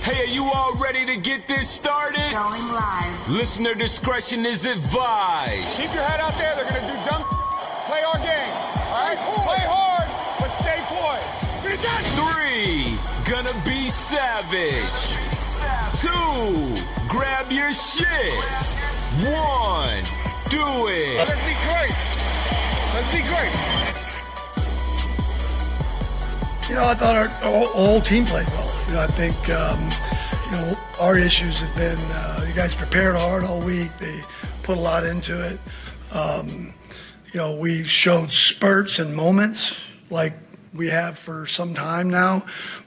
Hey, are you all ready to get this started? Going live. Listener discretion is advised. Keep your head out there. They're going to do dumb. Play our game. All right? Play hard, but stay poised. 3, gonna be savage. 2, grab your shit. 1, do it. Let's be great. Let's be great. I thought our whole team played well. I think, our issues have been, you guys prepared hard all week. They put a lot into it. We showed spurts and moments like we have for some time now.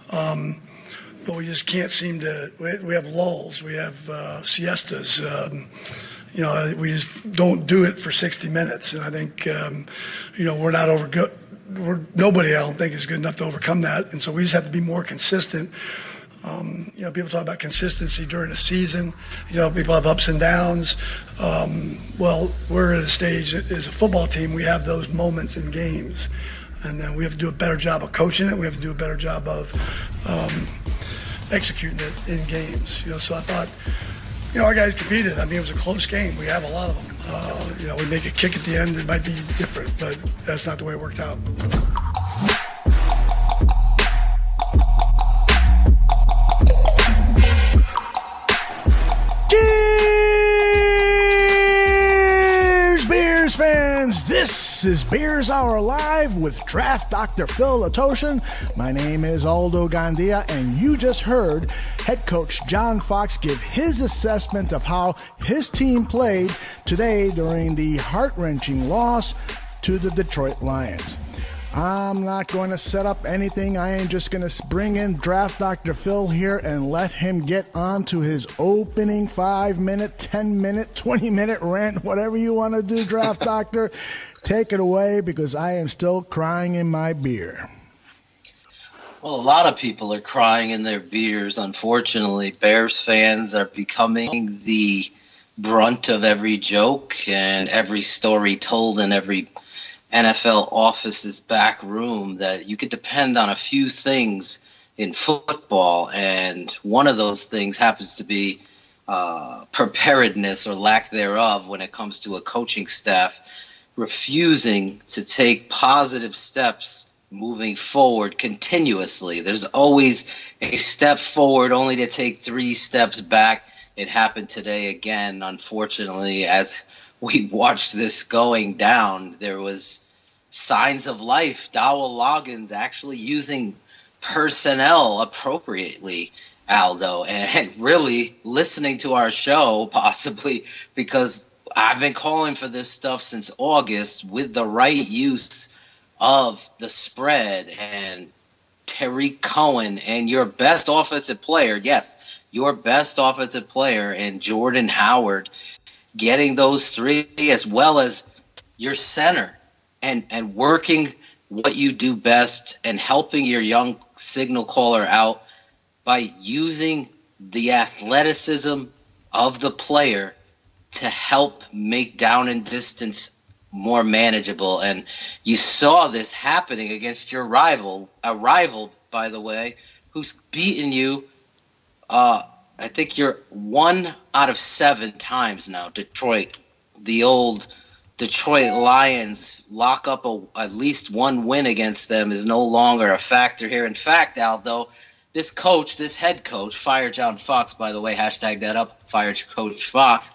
But we just can't seem to, we have lulls, we have siestas. We just don't do it for 60 minutes. And I think, we're not nobody I don't think is good enough to overcome that. And so we just have to be more consistent. People talk about consistency during a season. People have ups and downs. We're at a stage as a football team, we have those moments in games. And then we have to do a better job of coaching it. We have to do a better job of executing it in games. So I thought, our guys competed. It was a close game. We have a lot of them. We make a kick at the end. It might be different, but that's not the way it worked out. Cheers, Bears fans! This is Bears Hour Live with Draft Dr. Phil Ottochian. My name is Aldo Gandia, and you just heard head coach John Fox give his assessment of how his team played today during the heart-wrenching loss to the Detroit Lions. I'm not going to set up anything. I am just going to bring in Draft Dr. Phil here and let him get on to his opening 5-minute, 10-minute, 20-minute rant, whatever you want to do, Draft Doctor. Take it away, because I am still crying in my beer. Well, a lot of people are crying in their beers, unfortunately. Bears fans are becoming the brunt of every joke and every story told in every NFL office's back room, that you could depend on a few things in football, and one of those things happens to be preparedness or lack thereof when it comes to a coaching staff refusing to take positive steps moving forward continuously. There's always a step forward only to take 3 steps back. It happened today again, unfortunately. As we watched this going down, there was signs of life. Dowell Loggins actually using personnel appropriately, Aldo, and really listening to our show, possibly, because I've been calling for this stuff since August, with the right use of the spread and Tariq Cohen and your best offensive player, yes, your best offensive player, and Jordan Howard, getting those 3, as well as your center, and working what you do best and helping your young signal caller out by using the athleticism of the player to help make down and distance more manageable. And you saw this happening against your rival, by the way, who's beaten you, I think you're 1 out of 7 times now. Detroit, the old Detroit Lions, lock up at least 1 win against them is no longer a factor here. In fact, Aldo, this head coach, fire John Fox, by the way, hashtag that up, fire Coach Fox,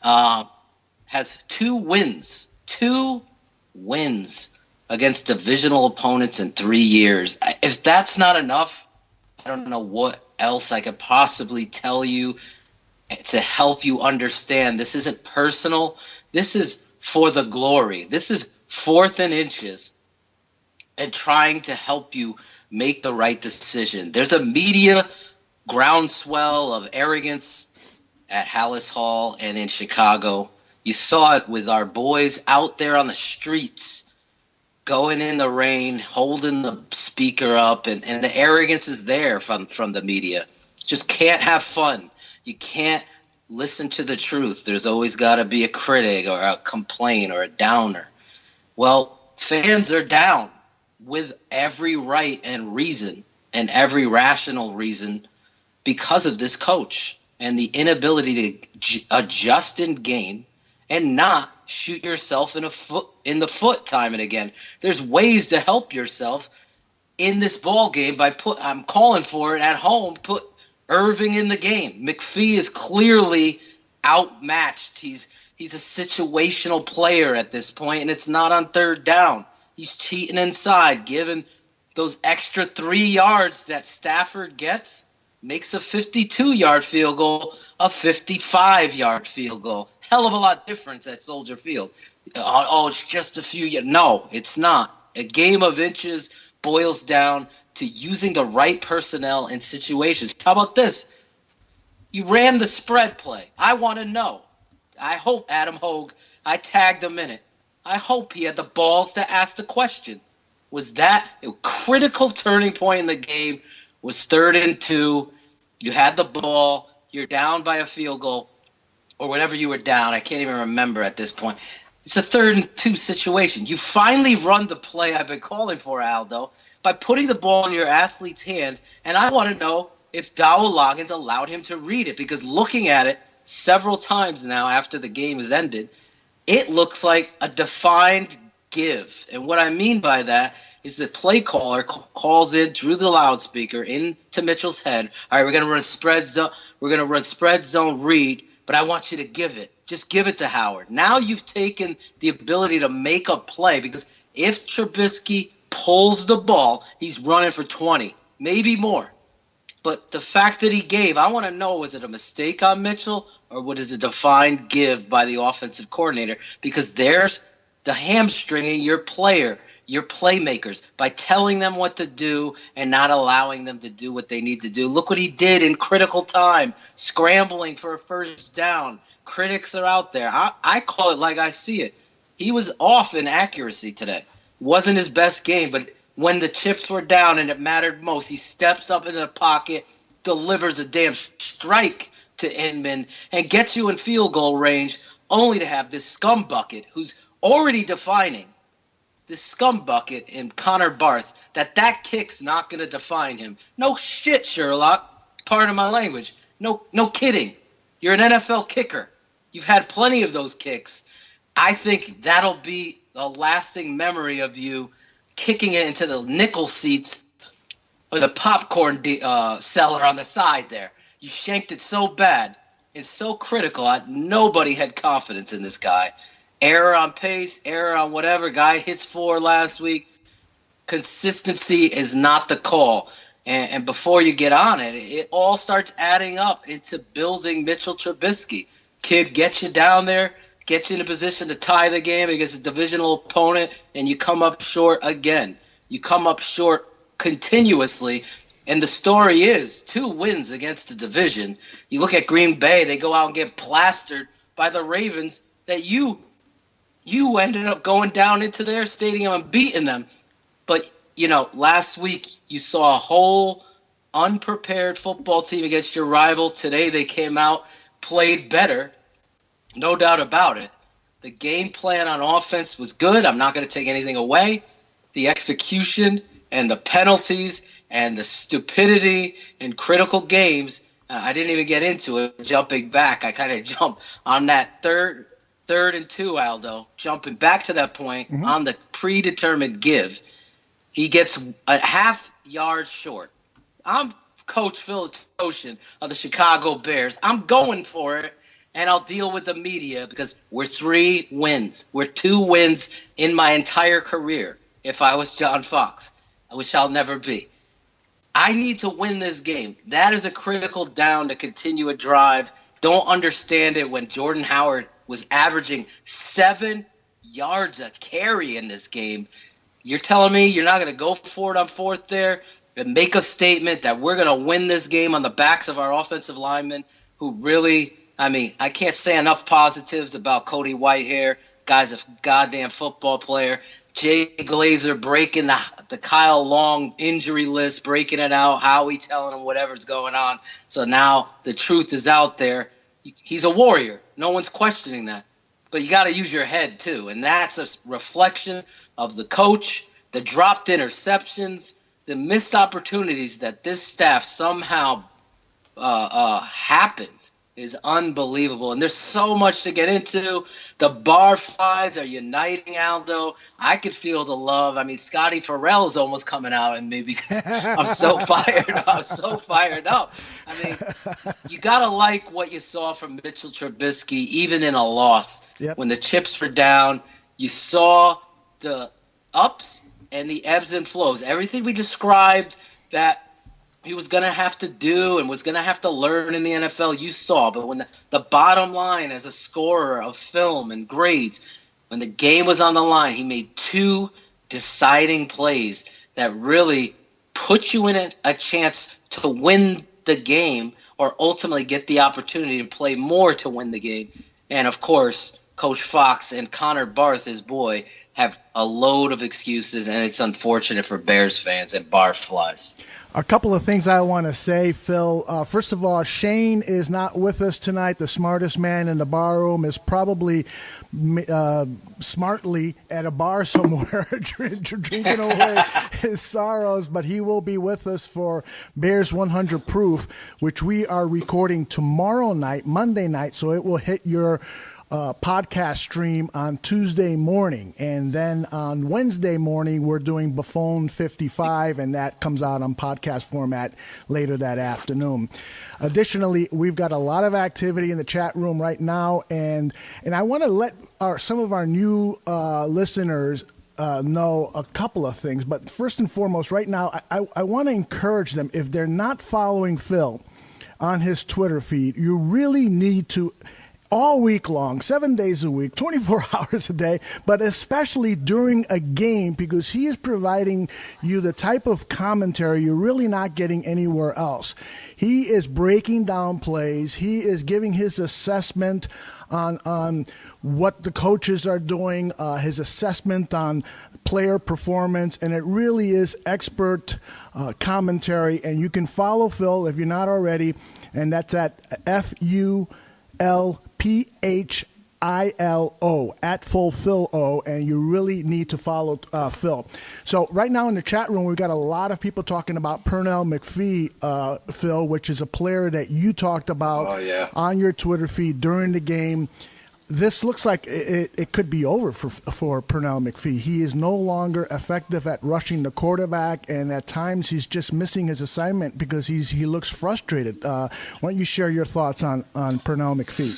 has 2 wins against divisional opponents in 3 years. If that's not enough, I don't know what else I could possibly tell you to help you understand. This isn't personal. This is for the glory. This is 4th and inches and trying to help you make the right decision. There's a media groundswell of arrogance at Hallis Hall and in Chicago. You saw it with our boys out there on the streets, going in the rain, holding the speaker up, and the arrogance is there from the media. Just can't have fun. You can't listen to the truth. There's always got to be a critic or a complaint or a downer. Well, fans are down with every right and reason and every rational reason because of this coach and the inability to adjust in game and not shoot yourself in the foot time and again. There's ways to help yourself in this ball game I'm calling for it at home. Put Irving in the game. McPhee is clearly outmatched. He's a situational player at this point, and it's not on third down. He's cheating inside, giving those extra 3 yards that Stafford gets, makes a 52-yard field goal a 55-yard field goal. Hell of a lot difference at Soldier Field. Oh, it's just a few yards. No, it's not. A game of inches boils down to using the right personnel in situations. How about this? You ran the spread play. I want to know. I hope Adam Hogue, I tagged him in it. I hope he had the balls to ask the question. Was that a critical turning point in the game? Was 3rd and 2. You had the ball. You're down by a field goal or whatever you were down. I can't even remember at this point. It's a 3rd and 2 situation. You finally run the play I've been calling for, Aldo, by putting the ball in your athlete's hands. And I want to know if Dowell Loggins allowed him to read it, because looking at it several times now after the game has ended, it looks like a defined give. And what I mean by that is the play caller calls in through the loudspeaker into Mitchell's head. All right, we're going to run spread zone. We're going to run spread zone read, but I want you to give it. Just give it to Howard. Now you've taken the ability to make a play, because if Trubisky pulls the ball, he's running for 20, maybe more. But the fact that he gave, I want to know, was it a mistake on Mitchell or what is a defined give by the offensive coordinator? Because there's the hamstringing your player, your playmakers, by telling them what to do and not allowing them to do what they need to do. Look what he did in critical time, scrambling for a first down. Critics are out there. I call it like I see it. He was off in accuracy today. Wasn't his best game, but when the chips were down and it mattered most, he steps up into the pocket, delivers a damn strike to Inman, and gets you in field goal range, only to have this scum bucket who's already defining, this scum bucket in Connor Barth, that kick's not going to define him. No shit, Sherlock. Pardon my language. No kidding. You're an NFL kicker. You've had plenty of those kicks. I think that'll be a lasting memory of you kicking it into the nickel seats or the popcorn seller on the side there. You shanked it so bad. It's so critical. Nobody had confidence in this guy. Error on pace, error on whatever. Guy hits 4 last week. Consistency is not the call. And before you get on it, it all starts adding up into building Mitchell Trubisky. Kid, get you down there. Get you in a position to tie the game against a divisional opponent, and you come up short again. You come up short continuously, and the story is 2 wins against the division. You look at Green Bay, they go out and get plastered by the Ravens that you ended up going down into their stadium and beating them. But, last week you saw a whole unprepared football team against your rival. Today they came out, played better. No doubt about it. The game plan on offense was good. I'm not going to take anything away. The execution and the penalties and the stupidity in critical games, I didn't even get into it. Jumping back, I kind of jumped on that third and 2, Aldo, jumping back to that point on the predetermined give. He gets a half yard short. I'm Coach Phil Ottochian of the Chicago Bears. I'm going for it. And I'll deal with the media because we're 3 wins. We're 2 wins in my entire career if I was John Fox, which I'll never be. I need to win this game. That is a critical down to continue a drive. Don't understand it when Jordan Howard was averaging 7 yards a carry in this game. You're telling me you're not going to go for it on 4th there and make a statement that we're going to win this game on the backs of our offensive linemen who really – I can't say enough positives about Cody Whitehair. Guy's a goddamn football player. Jay Glazer breaking the Kyle Long injury list, breaking it out, Howie telling him whatever's going on. So now the truth is out there. He's a warrior. No one's questioning that. But you got to use your head too. And that's a reflection of the coach, the dropped interceptions, the missed opportunities that this staff somehow happens is unbelievable. And there's so much to get into. The bar flies are uniting, Aldo. I could feel the love. I mean, Scotty Farrell's almost coming out in me because I'm so fired up. I'm so fired up. I mean, you got to like what you saw from Mitchell Trubisky, even in a loss. Yep. When the chips were down, you saw the ups and the ebbs and flows. Everything we described that he was going to have to do and was going to have to learn in the NFL, you saw. But when the bottom line as a scorer of film and grades, when the game was on the line, he made 2 deciding plays that really put you in a chance to win the game or ultimately get the opportunity to play more to win the game. And, of course, Coach Fox and Connor Barth, his boy, have a load of excuses, and it's unfortunate for Bears fans and barflies. A couple of things I want to say, Phil. First of all, Shane is not with us tonight. The smartest man in the bar room is probably smartly at a bar somewhere drinking away his sorrows, but he will be with us for Bears 100 Proof, which we are recording tomorrow night, Monday night, so it will hit your podcast stream on Tuesday morning, and then on Wednesday morning we're doing Buffon 55, and that comes out on podcast format later that afternoon. Additionally, we've got a lot of activity in the chat room right now, and I want to let some of our new listeners know a couple of things. But first and foremost, right now, I want to encourage them, if they're not following Phil on his Twitter feed, you really need to, all week long, 7 days a week, 24 hours a day, but especially during a game, because he is providing you the type of commentary you're really not getting anywhere else. He is breaking down plays. He is giving his assessment on what the coaches are doing, his assessment on player performance, and it really is expert commentary. And you can follow Phil if you're not already, and that's at FULPHILO at FulFilO, and you really need to follow Phil. So right now in the chat room, we've got a lot of people talking about Pernell McPhee, Phil, which is a player that you talked about on your Twitter feed during the game. This looks like it could be over for Pernell McPhee. He is no longer effective at rushing the quarterback, and at times he's just missing his assignment because he looks frustrated. Why don't you share your thoughts on Pernell McPhee?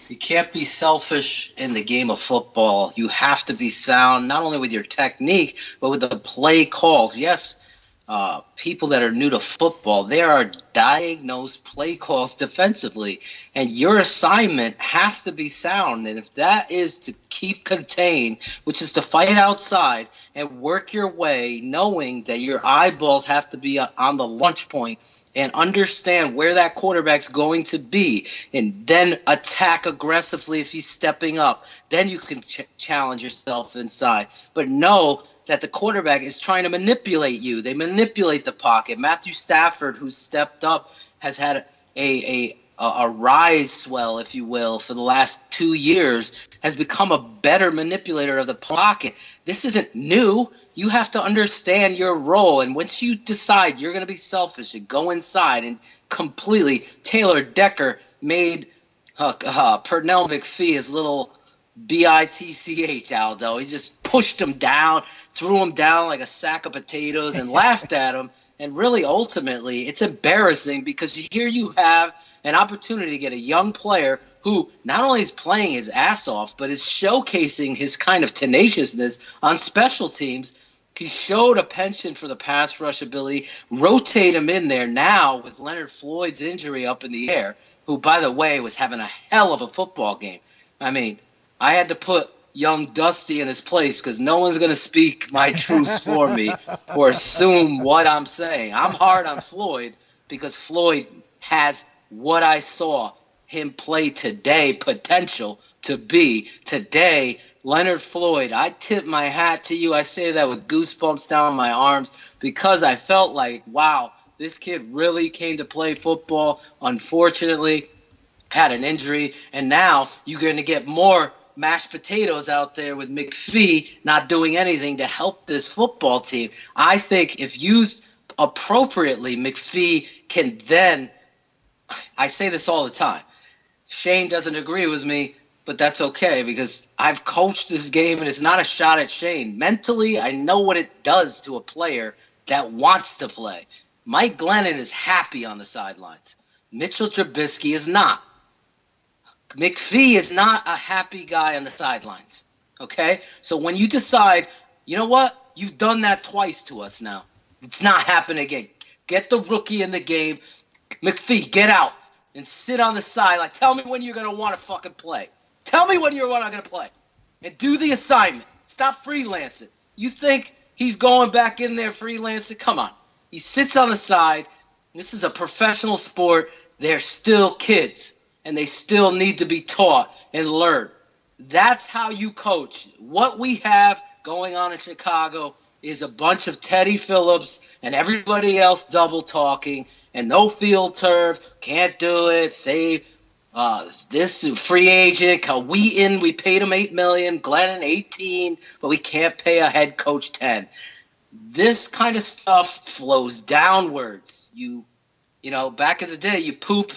You can't be selfish in the game of football. You have to be sound, not only with your technique, but with the play calls. Yes, people that are new to football, there are diagnosed play calls defensively, and your assignment has to be sound. And if that is to keep contained, which is to fight outside and work your way, knowing that your eyeballs have to be on the lunch point, and understand where that quarterback's going to be, and then attack aggressively if he's stepping up. Then you can challenge yourself inside. But know that the quarterback is trying to manipulate you. They manipulate the pocket. Matthew Stafford, who's stepped up, has had a rise swell, if you will, for the last 2 years, has become a better manipulator of the pocket. This isn't new. You have to understand your role, and once you decide you're going to be selfish and go inside and completely, Taylor Decker made Pernell McPhee his little bitch, Aldo. He just pushed him down, threw him down like a sack of potatoes, and laughed at him. And really, ultimately, it's embarrassing because here you have an opportunity to get a young player who not only is playing his ass off, but is showcasing his kind of tenaciousness on special teams. He showed a penchant for the pass rush ability. Rotate him in there now with Leonard Floyd's injury up in the air, who, by the way, was having a hell of a football game. I mean, I had to put young Dusty in his place because no one's going to speak my truths for me or assume what I'm saying. I'm hard on Floyd because Floyd has what I saw him play today, potential to be today. Leonard Floyd, I tip my hat to you. I say that with goosebumps down my arms because I felt like, wow, this kid really came to play football. Unfortunately, had an injury, and now you're going to get more mashed potatoes out there with McPhee not doing anything to help this football team. I think if used appropriately, McPhee can then I say this all the time. Shane doesn't agree with me, but that's okay because I've coached this game, and it's not a shot at Shane. Mentally, I know what it does to a player that wants to play. Mike Glennon is happy on the sidelines. Mitchell Trubisky is not. McPhee is not a happy guy on the sidelines. Okay? So when you decide, you know what? You've done that twice to us now. It's not happening again. Get the rookie in the game. McPhee, get out and sit on the sideline. Tell me when you're going to want to fucking play. Tell me when you're going to play. And do the assignment. Stop freelancing. You think he's going back in there freelancing? Come on. He sits on the side. This is a professional sport. They're still kids, and they still need to be taught and learn. That's how you coach. What we have going on in Chicago is a bunch of Teddy Phillips and everybody else double talking and no field turf, can't do it, save this free agent, we paid him $8 million, Glennon $18, but we can't pay a head coach $10. This kind of stuff flows downwards. You know, back in the day, you poop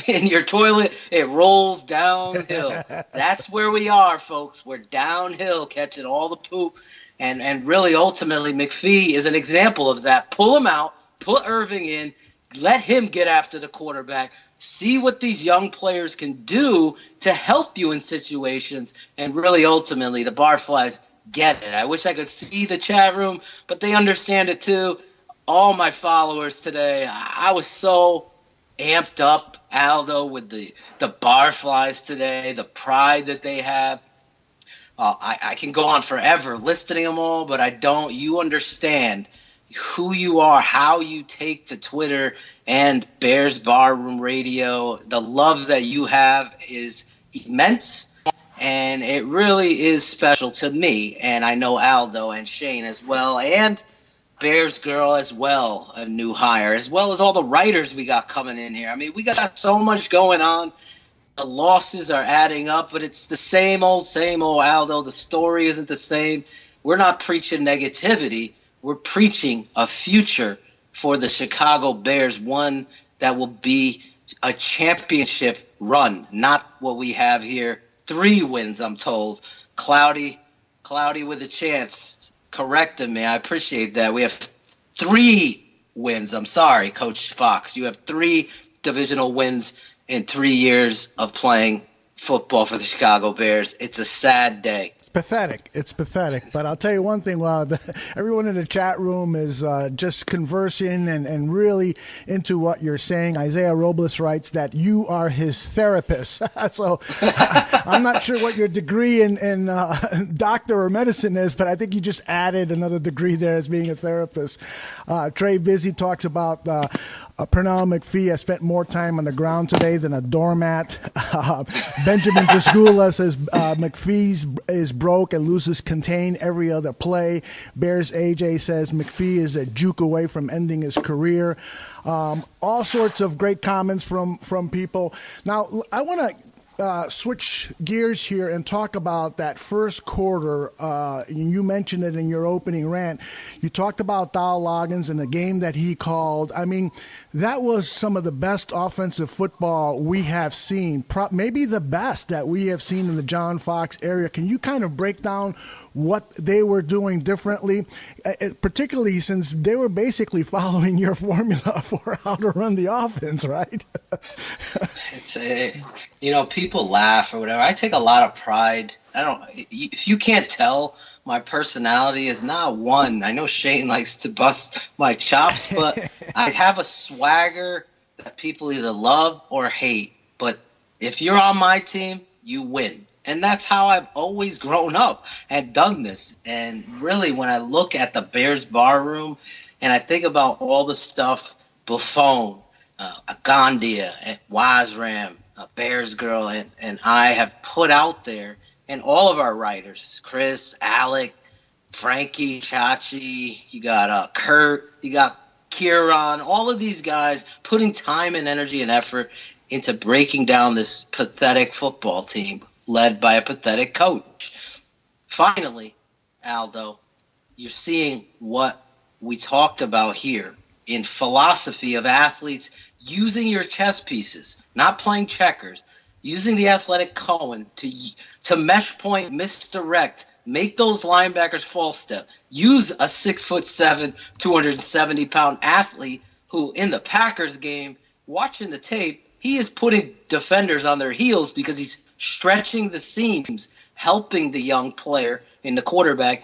in your toilet, it rolls downhill. That's where we are, folks. We're downhill, catching all the poop. And really, ultimately, McPhee is an example of that. Pull him out, put Irving in, let him get after the quarterback, see what these young players can do to help you in situations, and really, ultimately, the Barflies get it. I wish I could see the chat room, but they understand it too. All my followers today, I was so amped up, Aldo, with the Barflies today, the pride that they have. I can go on forever listing them all, but I don't. You understand who you are, how you take to Twitter and Bears Barroom Radio. The love that you have is immense, and it really is special to me. And I know Aldo and Shane as well, and Bears Girl as well, a new hire, as well as all the writers we got coming in here. I mean, we got so much going on. The losses are adding up, but it's the same old, Aldo. The story isn't the same. We're not preaching negativity. We're preaching a future for the Chicago Bears, one that will be a championship run, not what we have here. 3 wins, I'm told. Cloudy with a chance. Corrected me. I appreciate that. We have 3 wins. I'm sorry, Coach Fox. You have 3 divisional wins in 3 years of playing football for the Chicago Bears. It's a sad day. It's pathetic. But I'll tell you one thing, everyone in the chat room is just conversing and really into what you're saying. Isaiah Robles writes that you are his therapist. So I'm not sure what your degree in doctor or medicine is, but I think you just added another degree there as being a therapist. Trey Busy talks about Pernell McPhee has spent more time on the ground today than a doormat. Benjamin Desgula says McPhee is broke and loses contain every other play. Bears AJ says McPhee is a juke away from ending his career. All sorts of great comments from people. Now, I want to switch gears here and talk about that first quarter. You mentioned it in your opening rant. You talked about Dow Loggins and the game that he called. I mean, that was some of the best offensive football we have seen, maybe the best that we have seen in the John Fox area. Can you kind of break down what they were doing differently, particularly since they were basically following your formula for how to run the offense, right? It's people laugh or whatever. I take a lot of pride. If you can't tell, my personality is not one. I know Shane likes to bust my chops, but I have a swagger that people either love or hate. But if you're on my team, you win. And that's how I've always grown up and done this. And really, when I look at the Bears Barroom and I think about all the stuff, Buffon, Agandia, Wazram, Bears Girl, and I have put out there, and all of our writers, Chris, Alec, Frankie, Chachi, you got Kurt, you got Kieran, all of these guys putting time and energy and effort into breaking down this pathetic football team led by a pathetic coach. Finally, Aldo, you're seeing what we talked about here in philosophy of athletes. using your chess pieces, not playing checkers, using the athletic Cohen to mesh point, misdirect, make those linebackers false step, use a 6'7", 270-pound athlete who in the Packers game, watching the tape, he is putting defenders on their heels because he's stretching the seams, helping the young player in the quarterback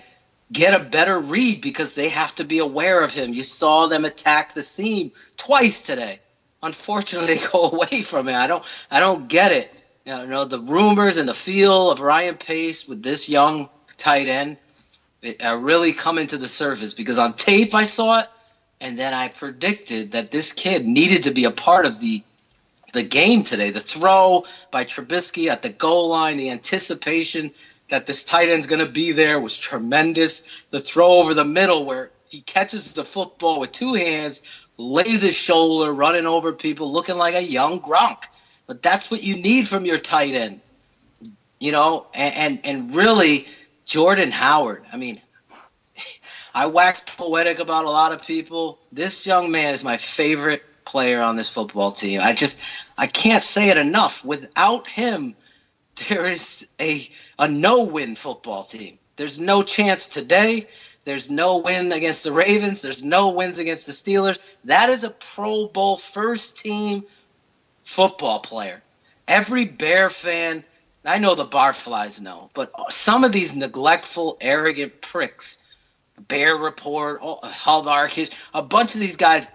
get a better read because they have to be aware of him. You saw them attack the seam twice today. Unfortunately, they go away from it. I don't get it. You know, the rumors and the feel of Ryan Pace with this young tight end are really coming to the surface because on tape I saw it, and then I predicted that this kid needed to be a part of the game today. The throw by Trubisky at the goal line, the anticipation that this tight end's going to be there was tremendous. The throw over the middle where he catches the football with two hands, lays his shoulder, running over people, looking like a young Gronk. But that's what you need from your tight end, you know, and really Jordan Howard. I mean, I wax poetic about a lot of people. This young man is my favorite player on this football team. I can't say it enough. Without him, there is a no-win football team. There's no chance today. There's no win against the Ravens. There's no wins against the Steelers. That is a Pro Bowl first-team football player. Every Bear fan, I know the Barflies know, but some of these neglectful, arrogant pricks, Bear Report, Hallmark, a bunch of these guys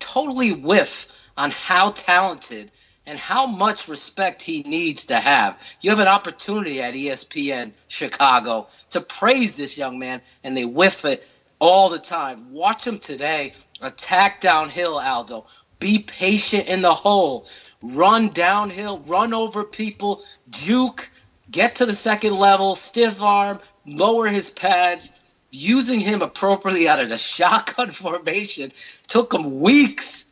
totally whiff on how talented and how much respect he needs to have. You have an opportunity at ESPN Chicago to praise this young man, and they whiff it all the time. Watch him today attack downhill, Aldo. Be patient in the hole. Run downhill, run over people, juke, get to the second level, stiff arm, lower his pads. Using him appropriately out of the shotgun formation took him weeks,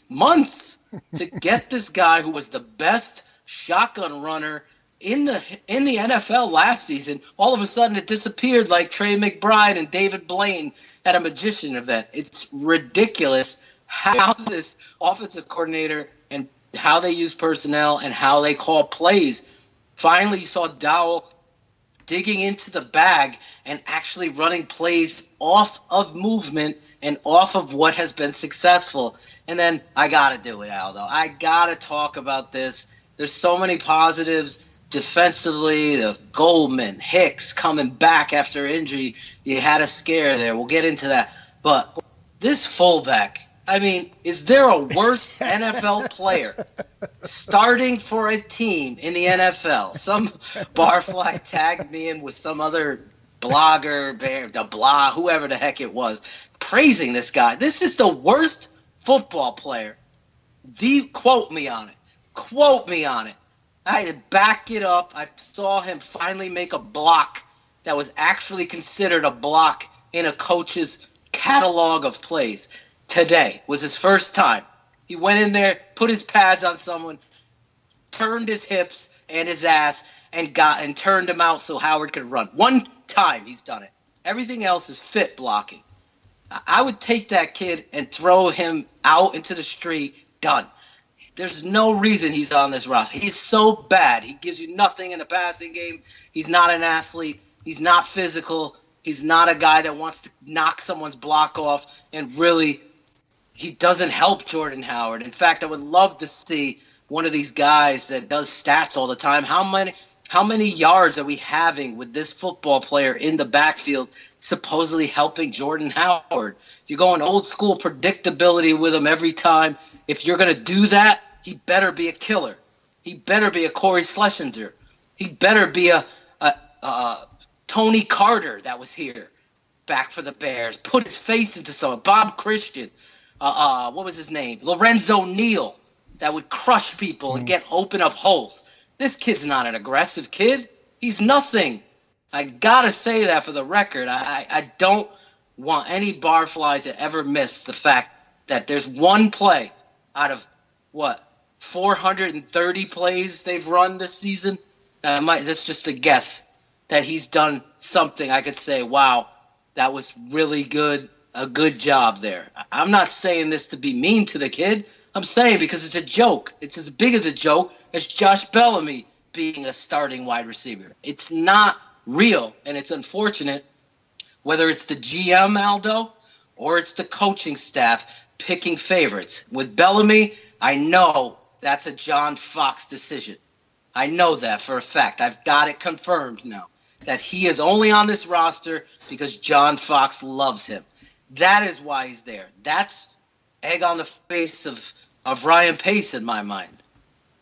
months to get this guy who was the best shotgun runner in the NFL last season. All of a sudden it disappeared like Trey McBride and David Blaine at a magician event. It's ridiculous how this offensive coordinator and how they use personnel and how they call plays. Finally, you saw Dowell digging into the bag and actually running plays off of movement and off of what has been successful. And then I got to do it, Aldo. I got to talk about this. There's so many positives defensively. The Goldman, Hicks coming back after injury. You had a scare there. We'll get into that. But this fullback, I mean, is there a worse NFL player starting for a team in the NFL? Some barfly tagged me in with some other blogger, whoever the heck it was, praising this guy. This is the worst football player. Quote me on it. Quote me on it. I back it up. I saw him finally make a block that was actually considered a block in a coach's catalog of plays. Today was his first time. He went in there, put his pads on someone, turned his hips and his ass, and turned him out so Howard could run. One time he's done it. Everything else is fit blocking. I would take that kid and throw him out into the street. Done. There's no reason he's on this roster. He's so bad. He gives you nothing in the passing game. He's not an athlete. He's not physical. He's not a guy that wants to knock someone's block off, and really, he doesn't help Jordan Howard. In fact, I would love to see one of these guys that does stats all the time. How many yards are we having with this football player in the backfield supposedly helping Jordan Howard? You're going old school predictability with him every time. If you're going to do that, he better be a killer. He better be a Corey Schlesinger. He better be a Tony Carter that was here back for the Bears. Put his face into someone. Bob Christian. What was his name? Lorenzo Neal, that would crush people and open up holes. This kid's not an aggressive kid. He's nothing. I gotta say that for the record. I don't want any barfly to ever miss the fact that there's one play out of 430 plays they've run this season. That's just a guess that he's done something I could say, wow, that was really good. a good job there. I'm not saying this to be mean to the kid. I'm saying because it's a joke. It's as big as a joke as Josh Bellamy being a starting wide receiver. It's not real, and it's unfortunate, whether it's the GM, Aldo, or it's the coaching staff picking favorites. With Bellamy, I know that's a John Fox decision. I know that for a fact. I've got it confirmed now that he is only on this roster because John Fox loves him. That is why he's there. That's egg on the face of Ryan Pace in my mind.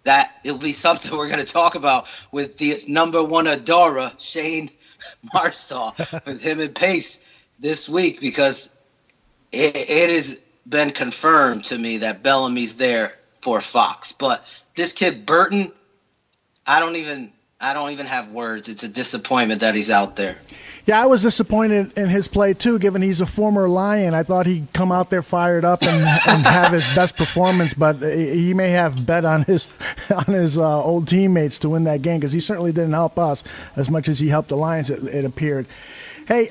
That it'll be something we're going to talk about with the number one Adora, Shane Marsaw, with him and Pace this week, because it has been confirmed to me that Bellamy's there for Fox. But this kid Burton, I don't even have words. It's a disappointment that he's out there. Yeah, I was disappointed in his play too, given he's a former Lion. I thought he'd come out there fired up and have his best performance, but he may have bet on his old teammates to win that game, because he certainly didn't help us as much as he helped the Lions, it appeared. Hey,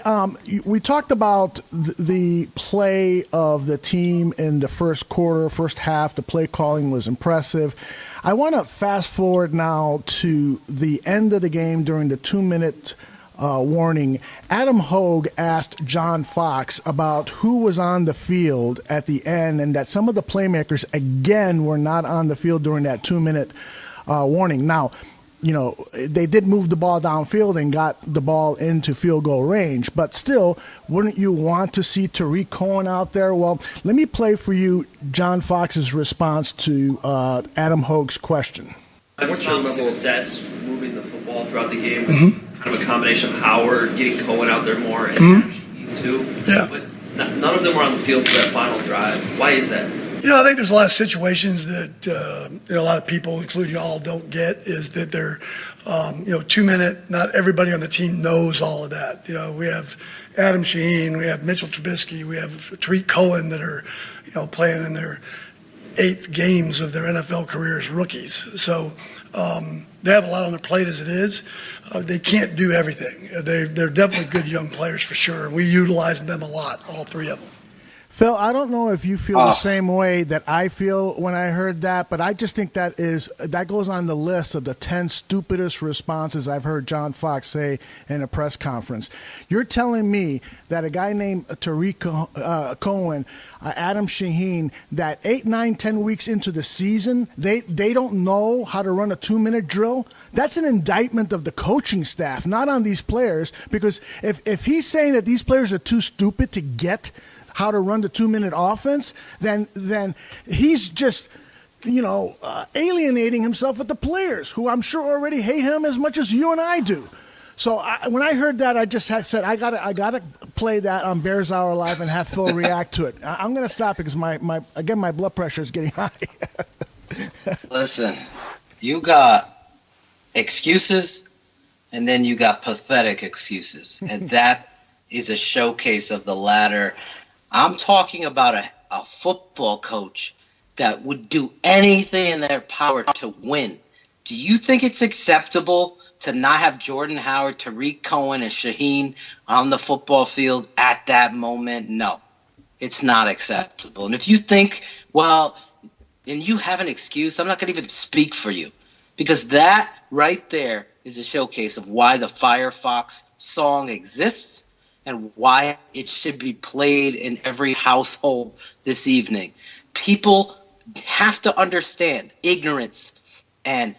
we talked about the play of the team in the first quarter, first half. The play calling was impressive. I want to fast forward now to the end of the game during the 2-minute warning. Adam Hogue asked John Fox about who was on the field at the end, and that some of the playmakers, again, were not on the field during that 2-minute warning. Now, you know, they did move the ball downfield and got the ball into field goal range, but still, wouldn't you want to see Tariq Cohen out there? Well, let me play for you John Fox's response to Adam Hogue's question. What's your level of success moving the football throughout the game? With kind of a combination of Howard, getting Cohen out there more, and Shaheen too. Yeah. But none of them were on the field for that final drive. Why is that? You know, I think there's a lot of situations that a lot of people, including y'all, don't get, is that they're, 2-minute, not everybody on the team knows all of that. You know, we have Adam Shaheen, we have Mitchell Trubisky, we have Tariq Cohen that are, playing in their 8th games of their NFL career as rookies. So they have a lot on their plate as it is. They can't do everything. They're definitely good young players for sure. We utilize them a lot, all 3 of them. Phil, I don't know if you feel the same way that I feel when I heard that, but I just think that goes on the list of the 10 stupidest responses I've heard John Fox say in a press conference. You're telling me that a guy named Tariq Cohen, Adam Shaheen, that 8, 9, 10 weeks into the season, they don't know how to run a 2-minute drill? That's an indictment of the coaching staff, not on these players, because if he's saying that these players are too stupid to get how to run the 2-minute offense, then he's just, alienating himself with the players, who I'm sure already hate him as much as you and I do. So when I heard that, I just said I gotta play that on Bears Hour Live and have Phil react to it. I'm gonna stop because my blood pressure is getting high. Listen, you got excuses, and then you got pathetic excuses, and that is a showcase of the latter. I'm talking about a football coach that would do anything in their power to win. Do you think it's acceptable to not have Jordan Howard, Tariq Cohen, and Shaheen on the football field at that moment? No, it's not acceptable. And if you think, and you have an excuse, I'm not going to even speak for you, because that right there is a showcase of why the Firefox song exists and why it should be played in every household this evening. People have to understand ignorance and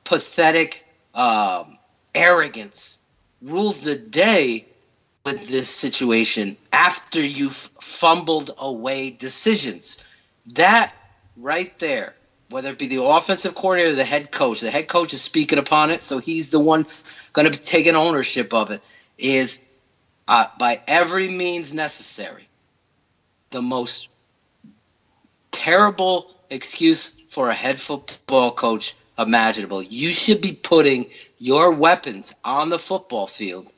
pathetic arrogance rules the day with this situation after you've fumbled away decisions. That right there, whether it be the offensive coordinator or the head coach is speaking upon it, so he's the one going to be taking ownership of it, is by every means necessary, the most terrible excuse for a head football coach imaginable. You should be putting your weapons on the football field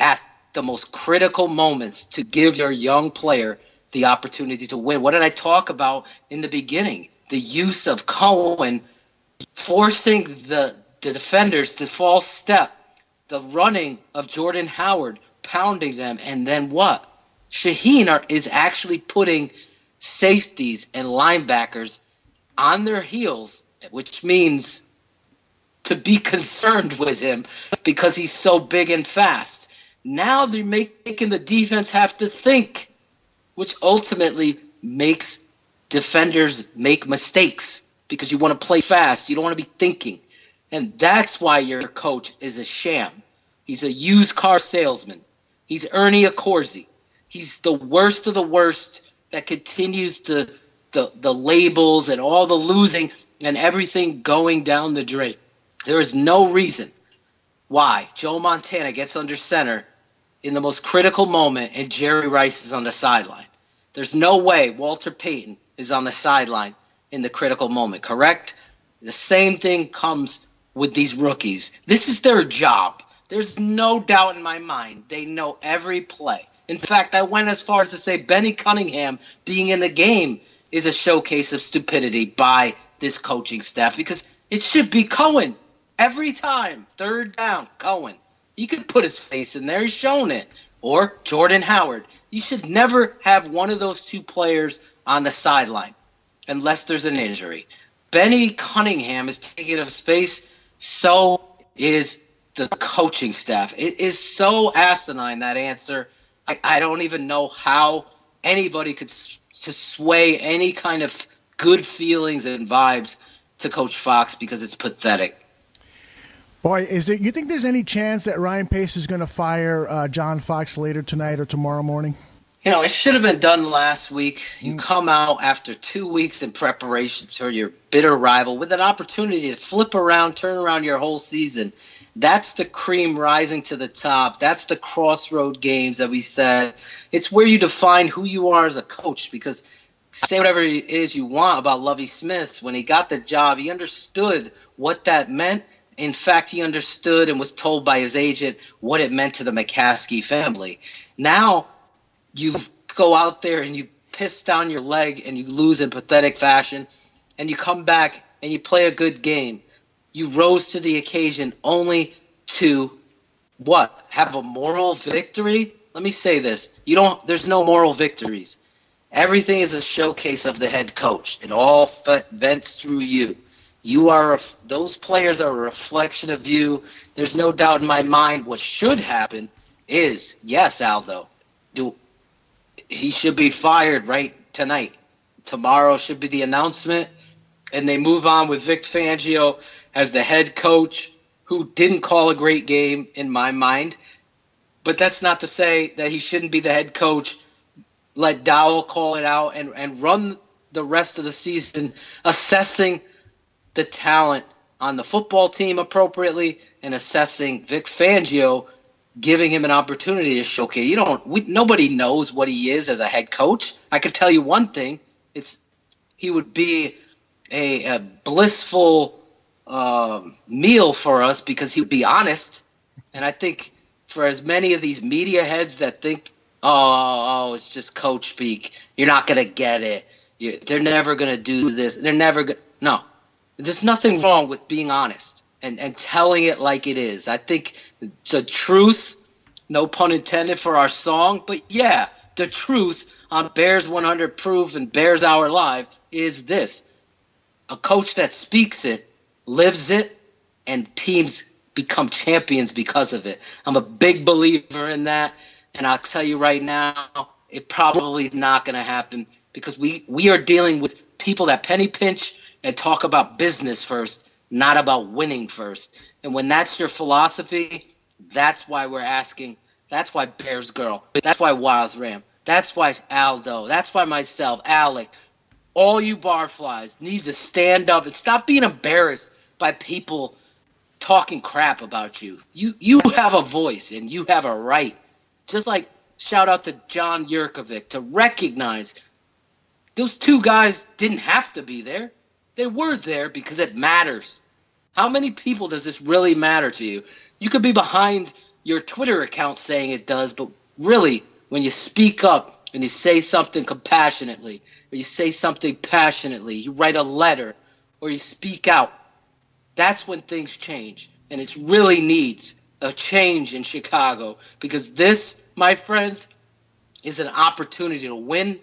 at the most critical moments to give your young player the opportunity to win. What did I talk about in the beginning? The use of Cohen forcing the defenders to false step, the running of Jordan Howard, pounding them, and then what? is actually putting safeties and linebackers on their heels, which means to be concerned with him because he's so big and fast. Now they're making the defense have to think, which ultimately makes defenders make mistakes because you want to play fast. You don't want to be thinking. And that's why your coach is a sham. He's a used car salesman. He's Ernie Accorsi. He's the worst of the worst that continues the labels and all the losing and everything going down the drain. There is no reason why Joe Montana gets under center in the most critical moment and Jerry Rice is on the sideline. There's no way Walter Payton is on the sideline in the critical moment, correct? The same thing comes with these rookies. This is their job. There's no doubt in my mind they know every play. In fact, I went as far as to say Benny Cunningham being in the game is a showcase of stupidity by this coaching staff because it should be Cohen every time. Third down, Cohen. He could put his face in there. He's shown it. Or Jordan Howard. You should never have one of those two players on the sideline unless there's an injury. Benny Cunningham is taking up space. So is the coaching staff. It is so asinine, that answer. I don't even know how anybody could to sway any kind of good feelings and vibes to Coach Fox because it's pathetic. Boy, you think there's any chance that Ryan Pace is going to fire John Fox later tonight or tomorrow morning? You know, it should have been done last week. You come out after 2 weeks in preparation for your bitter rival with an opportunity to flip around, turn around your whole season. That's the cream rising to the top. That's the crossroad games that we said. It's where you define who you are as a coach because say whatever it is you want about Lovie Smith. When he got the job, he understood what that meant. In fact, he understood and was told by his agent what it meant to the McCaskey family. Now you go out there and you piss down your leg and you lose in pathetic fashion and you come back and you play a good game. You rose to the occasion only to what? Have a moral victory? Let me say this. There's no moral victories. Everything is a showcase of the head coach. It all vents through you. Those players are a reflection of you. There's no doubt in my mind what should happen is, yes, Aldo, he should be fired right tonight. Tomorrow should be the announcement, and they move on with Vic Fangio as the head coach who didn't call a great game in my mind. But that's not to say that he shouldn't be the head coach. Let Dowell call it out and run the rest of the season assessing the talent on the football team appropriately and assessing Vic Fangio, giving him an opportunity to showcase. Nobody knows what he is as a head coach. I can tell you one thing: he would be a blissful meal for us because he would be honest. And I think for as many of these media heads that think, oh, it's just coach speak, you're not gonna get it. They're never gonna do this. They're never gonna. No. There's nothing wrong with being honest and telling it like it is. I think the truth, no pun intended for our song, but yeah, the truth on Bears 100 Proof and Bears Hour Live is this. A coach that speaks it, lives it, and teams become champions because of it. I'm a big believer in that, and I'll tell you right now, it probably is not going to happen because we are dealing with people that penny pinch and talk about business first, not about winning first. And when that's your philosophy, that's why we're asking. That's why Bears Girl. That's why Wiles Ram. That's why Aldo. That's why myself, Alec. All you barflies need to stand up and stop being embarrassed by people talking crap about you. You have a voice and you have a right. Just like shout out to John Yurkovic to recognize those two guys didn't have to be there. They were there because it matters. How many people does this really matter to you? You could be behind your Twitter account saying it does, but really, when you speak up and you say something compassionately, or you say something passionately, you write a letter, or you speak out, that's when things change. And it really needs a change in Chicago because this, my friends, is an opportunity to win.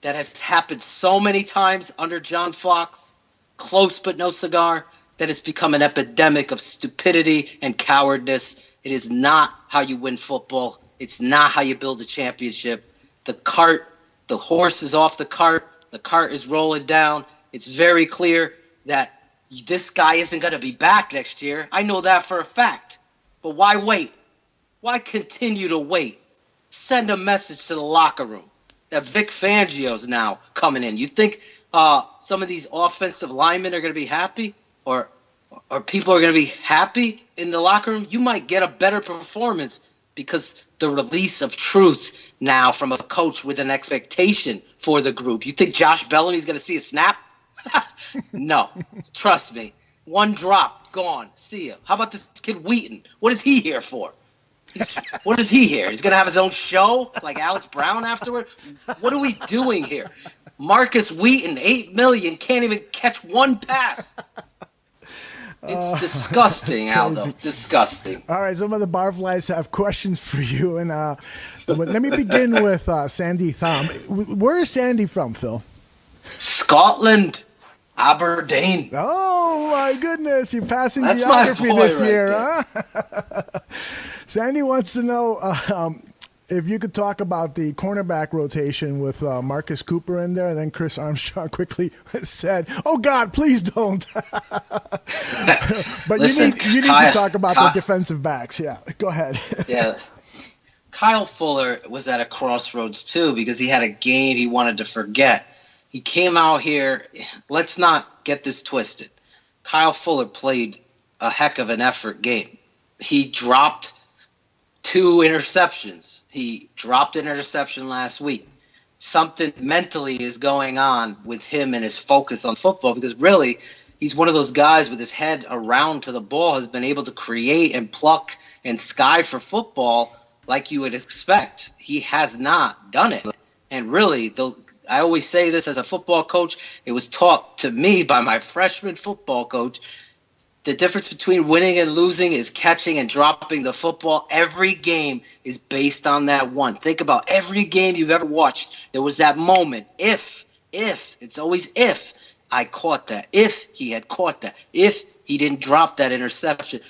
That has happened so many times under John Fox. Close but no cigar. That has become an epidemic of stupidity and cowardice. It is not how you win football. It's not how you build a championship. The horse is off the cart. The cart is rolling down. It's very clear that this guy isn't going to be back next year. I know that for a fact. But why wait? Why continue to wait? Send a message to the locker room that Vic Fangio's now coming in. You think some of these offensive linemen are going to be happy? Or people are going to be happy in the locker room? You might get a better performance because the release of truth now from a coach with an expectation for the group. You think Josh Bellamy's going to see a snap? No. Trust me. One drop, gone. See ya. How about this kid Wheaton? What is he here for? What is he here? He's going to have his own show like Alex Brown afterward? What are we doing here? Marcus Wheaton, $8 million, can't even catch one pass. It's disgusting, Aldo. Disgusting. All right, some of the Barflies have questions for you. And let me begin with Sandy Thom. Where is Sandy from, Phil? Scotland. Aberdeen. Oh, my goodness. You're passing That's geography my boy this right year, there. huh? Sandy wants to know if you could talk about the cornerback rotation with Marcus Cooper in there, and then Chris Armstrong quickly said, "Oh God, please don't." But Listen, you need to talk about the defensive backs. Yeah, go ahead. Yeah, Kyle Fuller was at a crossroads too because he had a game he wanted to forget. He came out here. Let's not get this twisted. Kyle Fuller played a heck of an effort game. He dropped 2 interceptions. He dropped an interception last week. Something mentally is going on with him and his focus on football because really he's one of those guys with his head around to the ball, has been able to create and pluck and sky for football like you would expect. He has not done it. And really, I always say this as a football coach, it was taught to me by my freshman football coach. The difference between winning and losing is catching and dropping the football. Every game is based on that one. Think about every game you've ever watched. There was that moment. If, it's always if I caught that. If he had caught that. If he didn't drop that interception,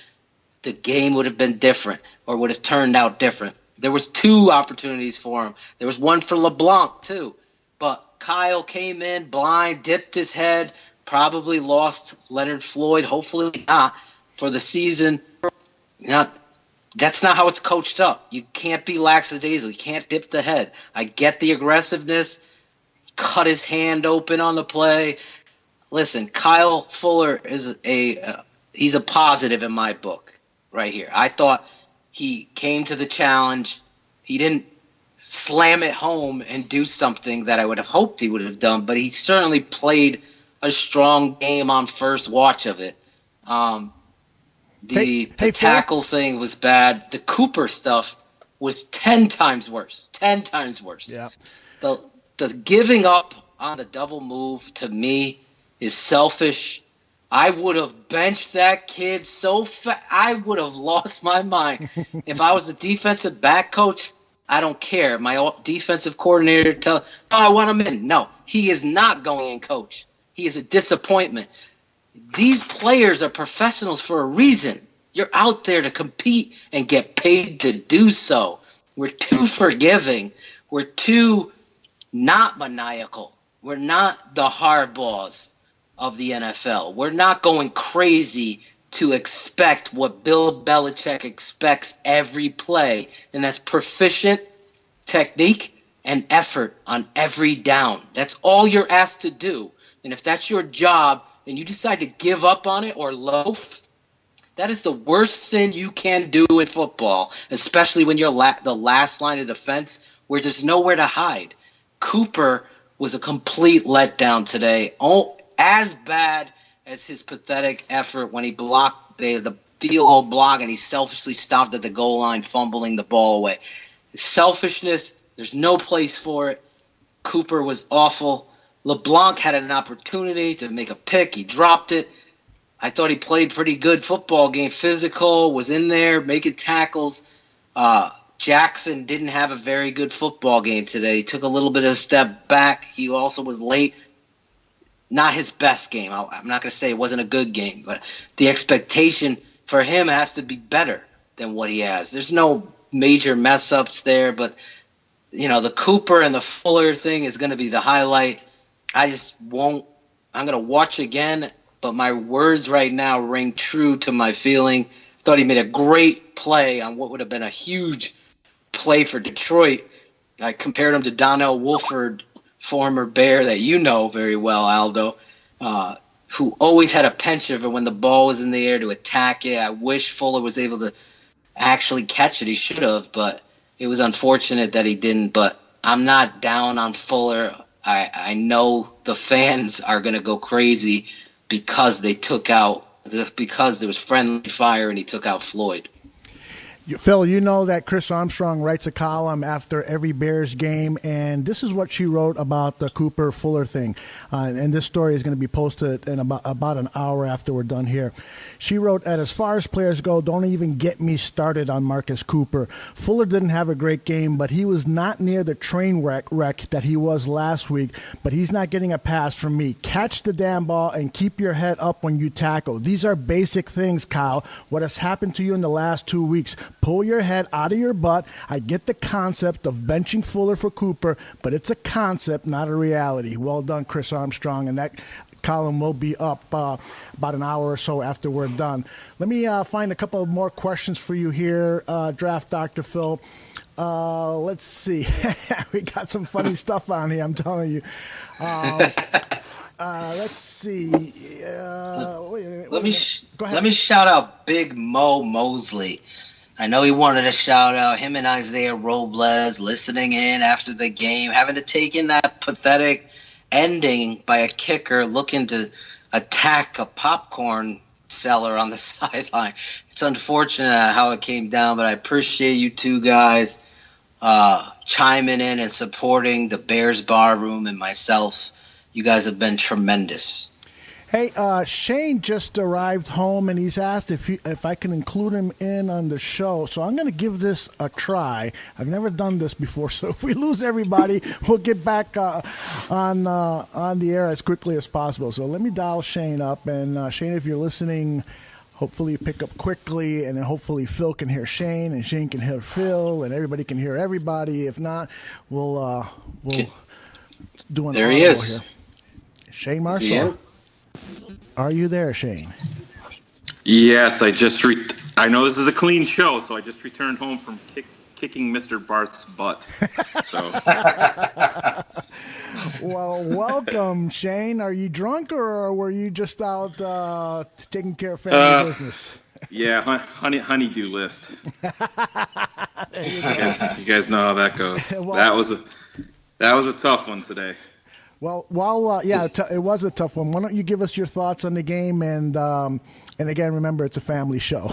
the game would have been different or would have turned out different. There was 2 opportunities for him. There was one for LeBlanc, too. But Kyle came in blind, dipped his head, probably lost Leonard Floyd, hopefully not, for the season. That's not how it's coached up. You can't be lackadaisical. You can't dip the head. I get the aggressiveness. Cut his hand open on the play. Listen, Kyle Fuller is he's a positive in my book right here. I thought he came to the challenge. He didn't slam it home and do something that I would have hoped he would have done, but he certainly played a strong game on first watch of it. The tackle thing was bad. The Cooper stuff was 10 times worse. 10 times worse. Yeah. The giving up on the double move to me is selfish. I would have benched that kid so fast. I would have lost my mind. If I was the defensive back coach, I don't care. My defensive coordinator I want him in. No, he is not going in, coach. He is a disappointment. These players are professionals for a reason. You're out there to compete and get paid to do so. We're too forgiving. We're too not maniacal. We're not the hardballs of the NFL. We're not going crazy to expect what Bill Belichick expects every play, and that's proficient technique and effort on every down. That's all you're asked to do. And if that's your job and you decide to give up on it or loaf, that is the worst sin you can do in football, especially when you're the last line of defense where there's nowhere to hide. Cooper was a complete letdown today. Oh, as bad as his pathetic effort when he blocked the field goal block and he selfishly stopped at the goal line, fumbling the ball away. Selfishness, there's no place for it. Cooper was awful. LeBlanc had an opportunity to make a pick. He dropped it. I thought he played pretty good football game. Physical, was in there, making tackles. Jackson didn't have a very good football game today. He took a little bit of a step back. He also was late. Not his best game. I'm not going to say it wasn't a good game, but the expectation for him has to be better than what he has. There's no major mess-ups there, but, the Cooper and the Fuller thing is going to be the highlight. I just won't – I'm going to watch again, but my words right now ring true to my feeling. Thought he made a great play on what would have been a huge play for Detroit. I compared him to Donnell Wolford, former Bear that you know very well, Aldo, who always had a penchant for when the ball was in the air to attack it. I wish Fuller was able to actually catch it. He should have, but it was unfortunate that he didn't. But I'm not down on Fuller. I know the fans are going to go crazy because there was friendly fire and he took out Floyd. Phil, you know that Chris Armstrong writes a column after every Bears game, and this is what she wrote about the Cooper Fuller thing. And this story is going to be posted in about an hour after we're done here. She wrote, as far as players go, don't even get me started on Marcus Cooper. Fuller didn't have a great game, but he was not near the train wreck that he was last week, but he's not getting a pass from me. Catch the damn ball and keep your head up when you tackle. These are basic things, Kyle. What has happened to you in the last 2 weeks? Pull your head out of your butt. I get the concept of benching Fuller for Cooper, but it's a concept, not a reality. Well done, Chris Armstrong, and that column will be up about an hour or so after we're done. Let me find a couple of more questions for you here, Draft Dr. Phil. Let's see. We got some funny stuff on here, I'm telling you. Let's see. Let me shout out Big Mo Mosley. I know he wanted to shout out him and Isaiah Robles listening in after the game, having to take in that pathetic ending by a kicker looking to attack a popcorn seller on the sideline. It's unfortunate how it came down, but I appreciate you two guys chiming in and supporting the Bears Bar Room and myself. You guys have been tremendous. Hey, Shane just arrived home, and he's asked if I can include him in on the show. So I'm going to give this a try. I've never done this before, so if we lose everybody, we'll get back on the air as quickly as possible. So let me dial Shane up, and Shane, if you're listening, hopefully you pick up quickly, and then hopefully Phil can hear Shane, and Shane can hear Phil, and everybody can hear everybody. If not, we'll do an there he is. Here. Shane Marshall. Are you there, Shane? Yes, I know this is a clean show, so I just returned home from kicking Mr. Barth's butt. So. Well, welcome, Shane. Are you drunk, or were you just out taking care of family business? Yeah, honeydew list. You guys know how that goes. Well, that was a tough one today. Well, it was a tough one. Why don't you give us your thoughts on the game, and again, remember, it's a family show.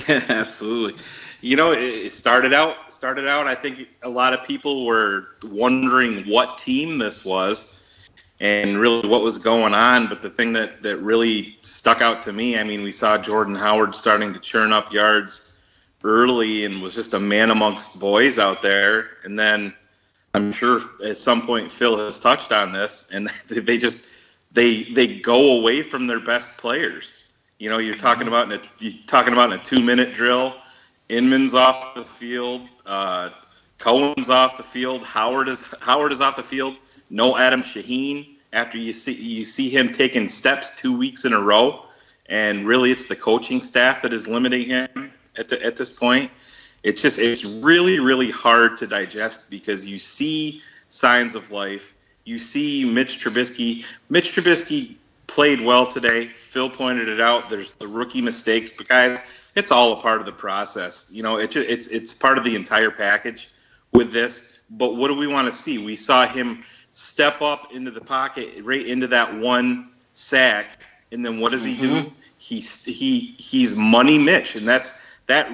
Yeah, absolutely. It started out. I think a lot of people were wondering what team this was, and really what was going on. But the thing that really stuck out to me, I mean, we saw Jordan Howard starting to churn up yards early, and was just a man amongst boys out there, and then. I'm sure at some point Phil has touched on this, and they go away from their best players. You're talking about in a 2-minute drill. Inman's off the field, Cohen's off the field, Howard is off the field. No Adam Shaheen after you see him taking steps 2 weeks in a row, and really it's the coaching staff that is limiting him at this point. It's really, really hard to digest because you see signs of life. You see Mitch Trubisky. Mitch Trubisky played well today. Phil pointed it out. There's the rookie mistakes, but guys, it's all a part of the process. It's part of the entire package with this. But what do we want to see? We saw him step up into the pocket, right into that one sack, and then what does he do? He's Money Mitch, and that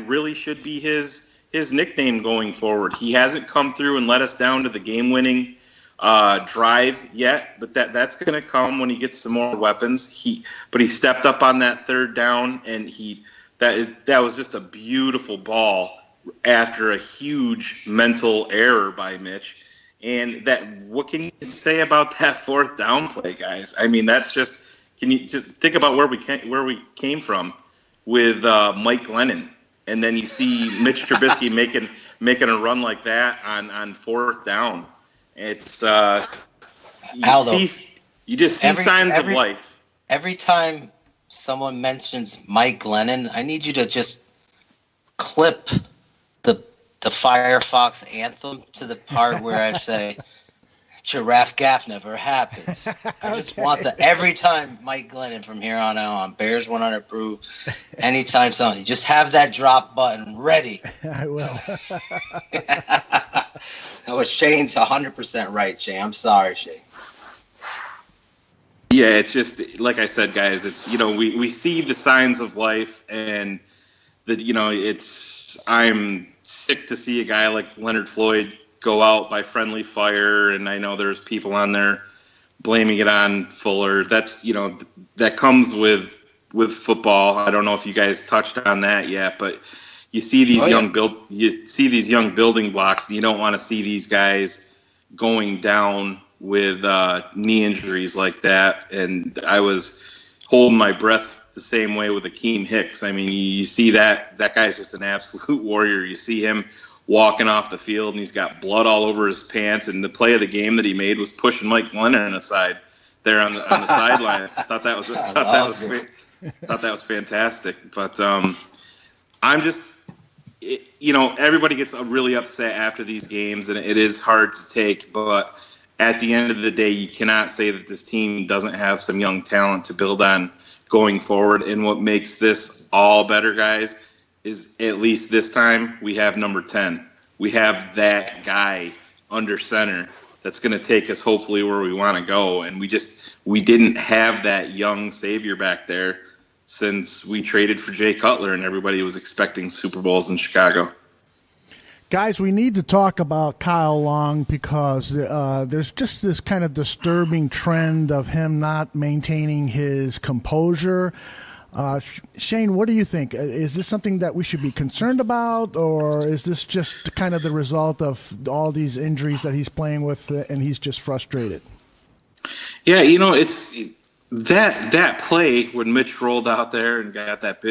really should be his nickname going forward. He hasn't come through and let us down to the game-winning drive yet, but that's going to come when he gets some more weapons. But he stepped up on that third down, and that was just a beautiful ball after a huge mental error by Mitch. And what can you say about that fourth down play, guys? I mean, that's just, can you just think about where we came from with Mike Glennon, and then you see Mitch Trubisky making a run like that on fourth down. It's you just see signs of life. Every time someone mentions Mike Glennon, I need you to just clip the Firefox anthem to the part where I say giraffe gaff never happens. I just want every time Mike Glennon from here on out on Bears 100 Proof, anytime something, just have that drop button ready. I will. No, Shane's 100% right, Shane. I'm sorry, Shane. Yeah, it's just like I said, guys. It's we see the signs of life, and I'm sick to see a guy like Leonard Floyd go out by friendly fire, and I know there's people on there blaming it on Fuller. That's that comes with football. I don't know if you guys touched on that yet, but you see these young building blocks, and you don't want to see these guys going down with knee injuries like that. And I was holding my breath the same way with Akeem Hicks. I mean, you see that guy's just an absolute warrior. You see him walking off the field, and he's got blood all over his pants. And the play of the game that he made was pushing Mike Glennon aside there on the sidelines. I thought that was fantastic. But I'm just, everybody gets really upset after these games, and it is hard to take. But at the end of the day, you cannot say that this team doesn't have some young talent to build on going forward. And what makes this all better, guys, is at least this time we have number 10. We have that guy under center that's going to take us hopefully where we want to go. And we didn't have that young savior back there since we traded for Jay Cutler and everybody was expecting Super Bowls in Chicago. Guys, we need to talk about Kyle Long because there's just this kind of disturbing trend of him not maintaining his composure. Shane, what do you think? Is this something that we should be concerned about, or is this just kind of the result of all these injuries that he's playing with and he's just frustrated? Yeah, it's that play when Mitch rolled out there and had that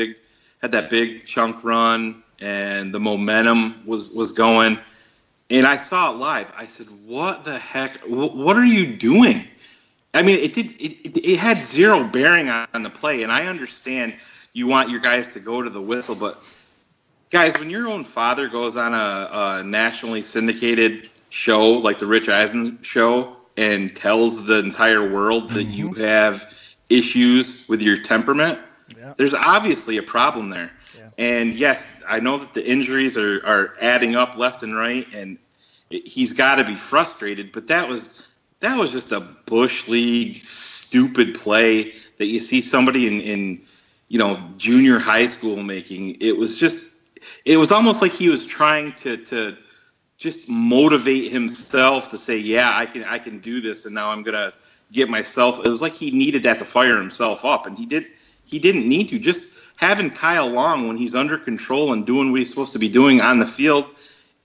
big chunk run, and the momentum was going, and I saw it live. I said, "What the heck? What are you doing?" I mean, it had zero bearing on the play, and I understand you want your guys to go to the whistle, but guys, when your own father goes on a nationally syndicated show like the Rich Eisen show and tells the entire world that you have issues with your temperament, there's obviously a problem there. And yes, I know that the injuries are adding up left and right, and he's got to be frustrated. But that was just a Bush League stupid play that you see somebody in junior high school making. It was almost like he was trying to just motivate himself to say, yeah, I can do this, and now I'm gonna get myself. It was like he needed that to fire himself up, and he didn't need to. Just having Kyle Long when he's under control and doing what he's supposed to be doing on the field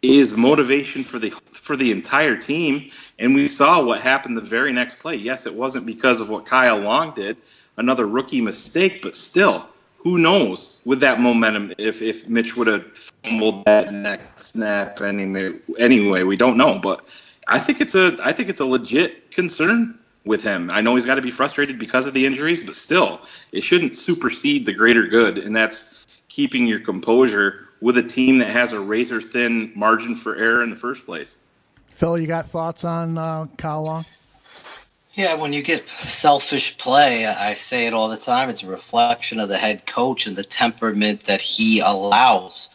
is motivation for the entire team. And we saw what happened the very next play. Yes, it wasn't because of what Kyle Long did, another rookie mistake, but still, who knows with that momentum if Mitch would have fumbled that next snap anyway, we don't know. But I think it's a legit concern with him. I know he's got to be frustrated because of the injuries, but still, it shouldn't supersede the greater good, and that's keeping your composure with a team that has a razor-thin margin for error in the first place. Phil, you got thoughts on Kyle Long? Yeah, when you get selfish play, I say it all the time, it's a reflection of the head coach and the temperament that he allows.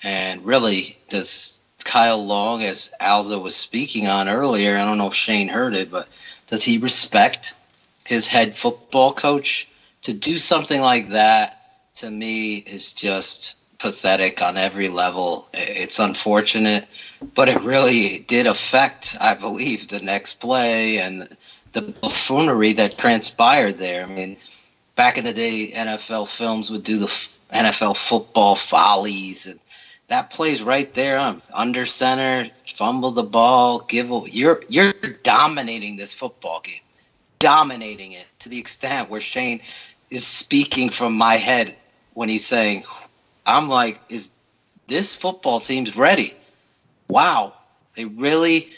And really, does Kyle Long, as Aldo was speaking on earlier, I don't know if Shane heard it, but does he respect his head football coach? To do something like that, to me, is just pathetic on every level. It's unfortunate, but it really did affect, I believe, the next play and the buffoonery that transpired there. I mean, back in the day, NFL films would do the NFL football follies, and That play's right there. Under center, fumble the ball, you're dominating this football game. Dominating it to the extent where Shane is speaking from my head when he's saying, I'm like, is this football team's ready? Wow. They really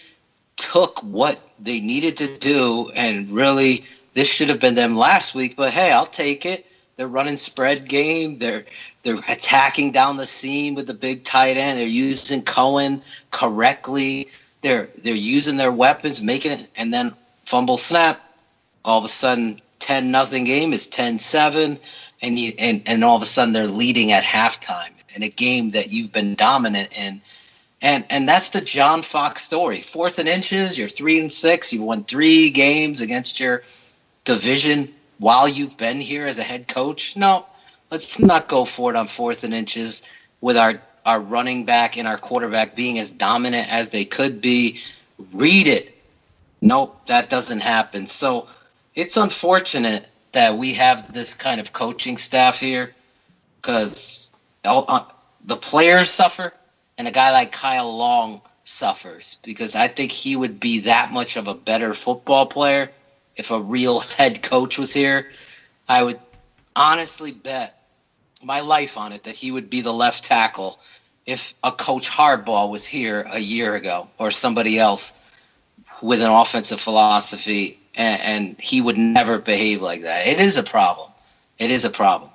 took what they needed to do, and really this should have been them last week, but hey, I'll take it. They're running spread game. They're attacking down the seam with the big tight end. They're using Cohen correctly. They're using their weapons, making it, and then fumble snap. All of a sudden, 10-0 game is 10-7, and all of a sudden they're leading at halftime in a game that you've been dominant in. And that's the John Fox story. 4th and inches, you're 3-6. You won 3 games against your division while you've been here as a head coach. No, let's not go for it on 4th and inches with our running back and our quarterback being as dominant as they could be. Read it. Nope, that doesn't happen. So it's unfortunate that we have this kind of coaching staff here because the players suffer and a guy like Kyle Long suffers because I think he would be that much of a better football player if a real head coach was here. I would honestly bet my life on it that he would be the left tackle if a Coach Hardball was here a year ago or somebody else with an offensive philosophy, and he would never behave like that. It is a problem. It is a problem.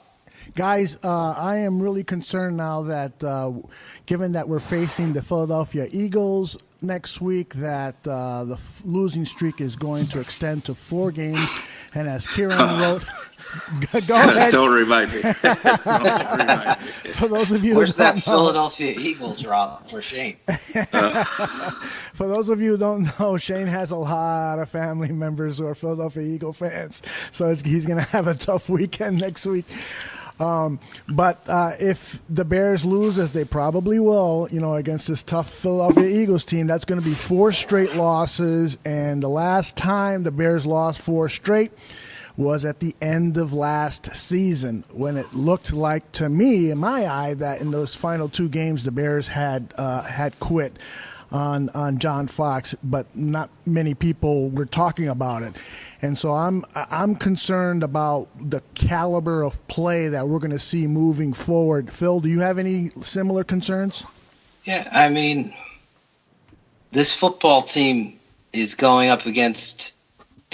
Guys, I am really concerned now that given that we're facing the Philadelphia Eagles next week, that the losing streak is going to extend to 4 games. And as Kieran wrote, go ahead. Don't remind me. Don't remind me. For those of you Where's who don't that Philadelphia Eagle drop for Shane? For those of you who don't know, Shane has a lot of family members who are Philadelphia Eagle fans, so he's going to have a tough weekend next week. But if the Bears lose, as they probably will, against this tough Philadelphia Eagles team, that's going to be 4 straight losses. And the last time the Bears lost 4 straight was at the end of last season, when it looked like, to me, in my eye, that in those final 2 games the Bears had quit on John Fox, but not many people were talking about it. And so I'm concerned about the caliber of play that we're going to see moving forward. Phil, do you have any similar concerns? Yeah, I mean, this football team is going up against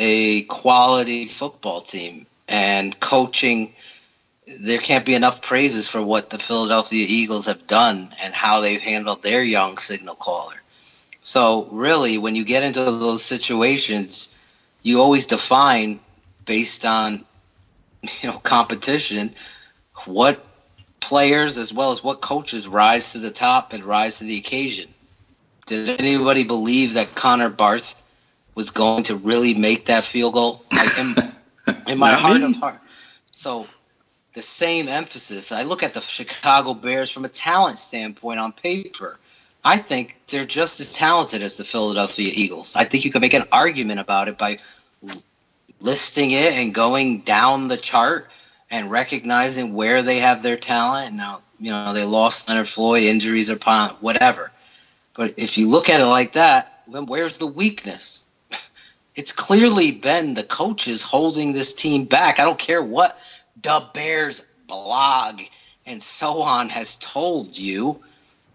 a quality football team, and coaching, there can't be enough praises for what the Philadelphia Eagles have done and how they've handled their young signal caller. So really, when you get into those situations, you always define based on, competition, what players as well as what coaches rise to the top and rise to the occasion. Did anybody believe that Connor Barth was going to really make that field goal? Like in my heart of heart. So the same emphasis. I look at the Chicago Bears from a talent standpoint on paper. I think they're just as talented as the Philadelphia Eagles. I think you can make an argument about it by listing it and going down the chart and recognizing where they have their talent. Now, they lost Leonard Floyd, injuries upon whatever. But if you look at it like that, then where's the weakness? It's clearly been the coaches holding this team back. I don't care what the Bears blog and so on has told you.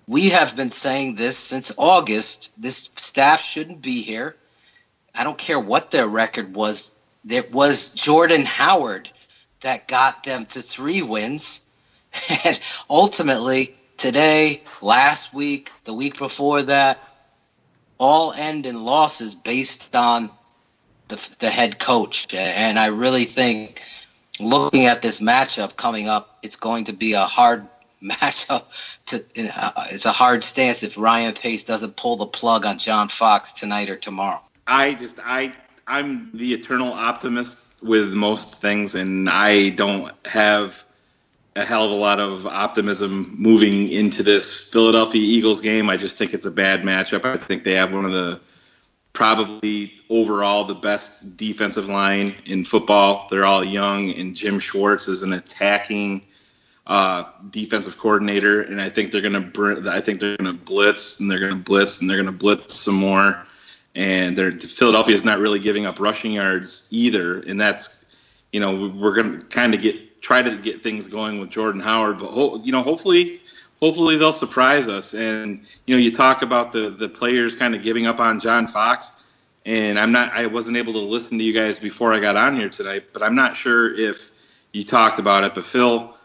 We have been saying this since August. This staff shouldn't be here. I don't care what their record was. It was Jordan Howard that got them to 3 wins. And ultimately, today, last week, the week before that, all end in losses based on the head coach. And I really think, looking at this matchup coming up, it's going to be a hard matchup. It's a hard stance if Ryan Pace doesn't pull the plug on John Fox tonight or tomorrow. I'm the eternal optimist with most things, and I don't have a hell of a lot of optimism moving into this Philadelphia Eagles game. I just think it's a bad matchup. I think they have one of the probably overall the best defensive line in football. They're all young, and Jim Schwartz is an attacking defensive coordinator, and I think they're going to blitz, and they're going to blitz, and they're going to blitz some more. And Philadelphia is not really giving up rushing yards either, and that's, we're going to kind of try to get things going with Jordan Howard, but hopefully they'll surprise us. And you talk about the players kind of giving up on John Fox, and I wasn't able to listen to you guys before I got on here tonight, but I'm not sure if you talked about it. But Phil,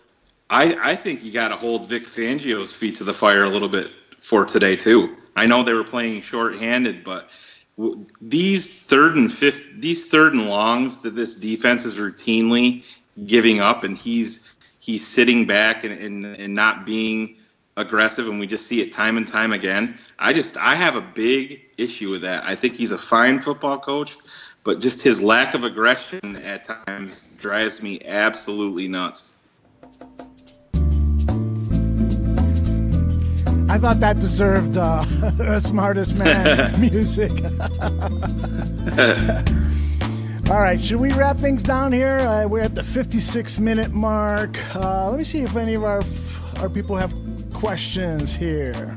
I think you got to hold Vic Fangio's feet to the fire a little bit for today too. I know they were playing shorthanded, but these third and longs that this defense is routinely giving up, and he's sitting back and not being aggressive, and we just see it time and time again. I have a big issue with that. I think he's a fine football coach, but just his lack of aggression at times drives me absolutely nuts. I thought that deserved Smartest Man music. All right, should we wrap things down here? We're at the 56-minute mark. Let me see if any of our people have questions here.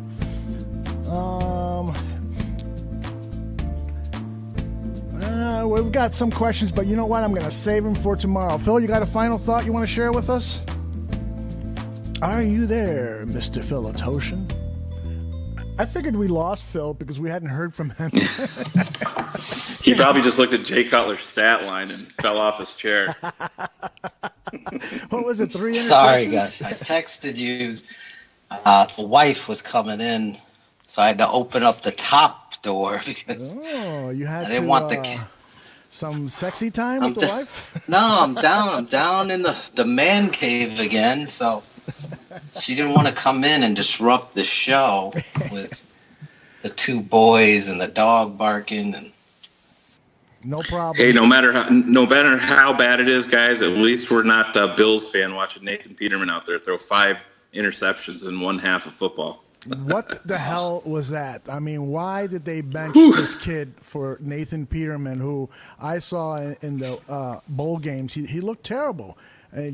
We've got some questions, but you know what? I'm going to save them for tomorrow. Phil, you got a final thought you want to share with us? Are you there, Mr. Phil Ottochian? I figured we lost Phil because we hadn't heard from him. He probably just looked at Jay Cutler's stat line and fell off his chair. What was it, 3 interceptions? Sorry, guys. I texted you. The wife was coming in, so I had to open up the top door because you had I didn't want some sexy time with the wife? No, I'm down in the man cave again, so she didn't want to come in and disrupt the show with the two boys and the dog barking. And no problem. Hey, no matter how bad it is, guys, at least we're not a Bills fan watching Nathan Peterman out there throw 5 interceptions in one half of football. What the hell was that? I mean, why did they bench this kid for Nathan Peterman, who I saw in the bowl games? He looked terrible.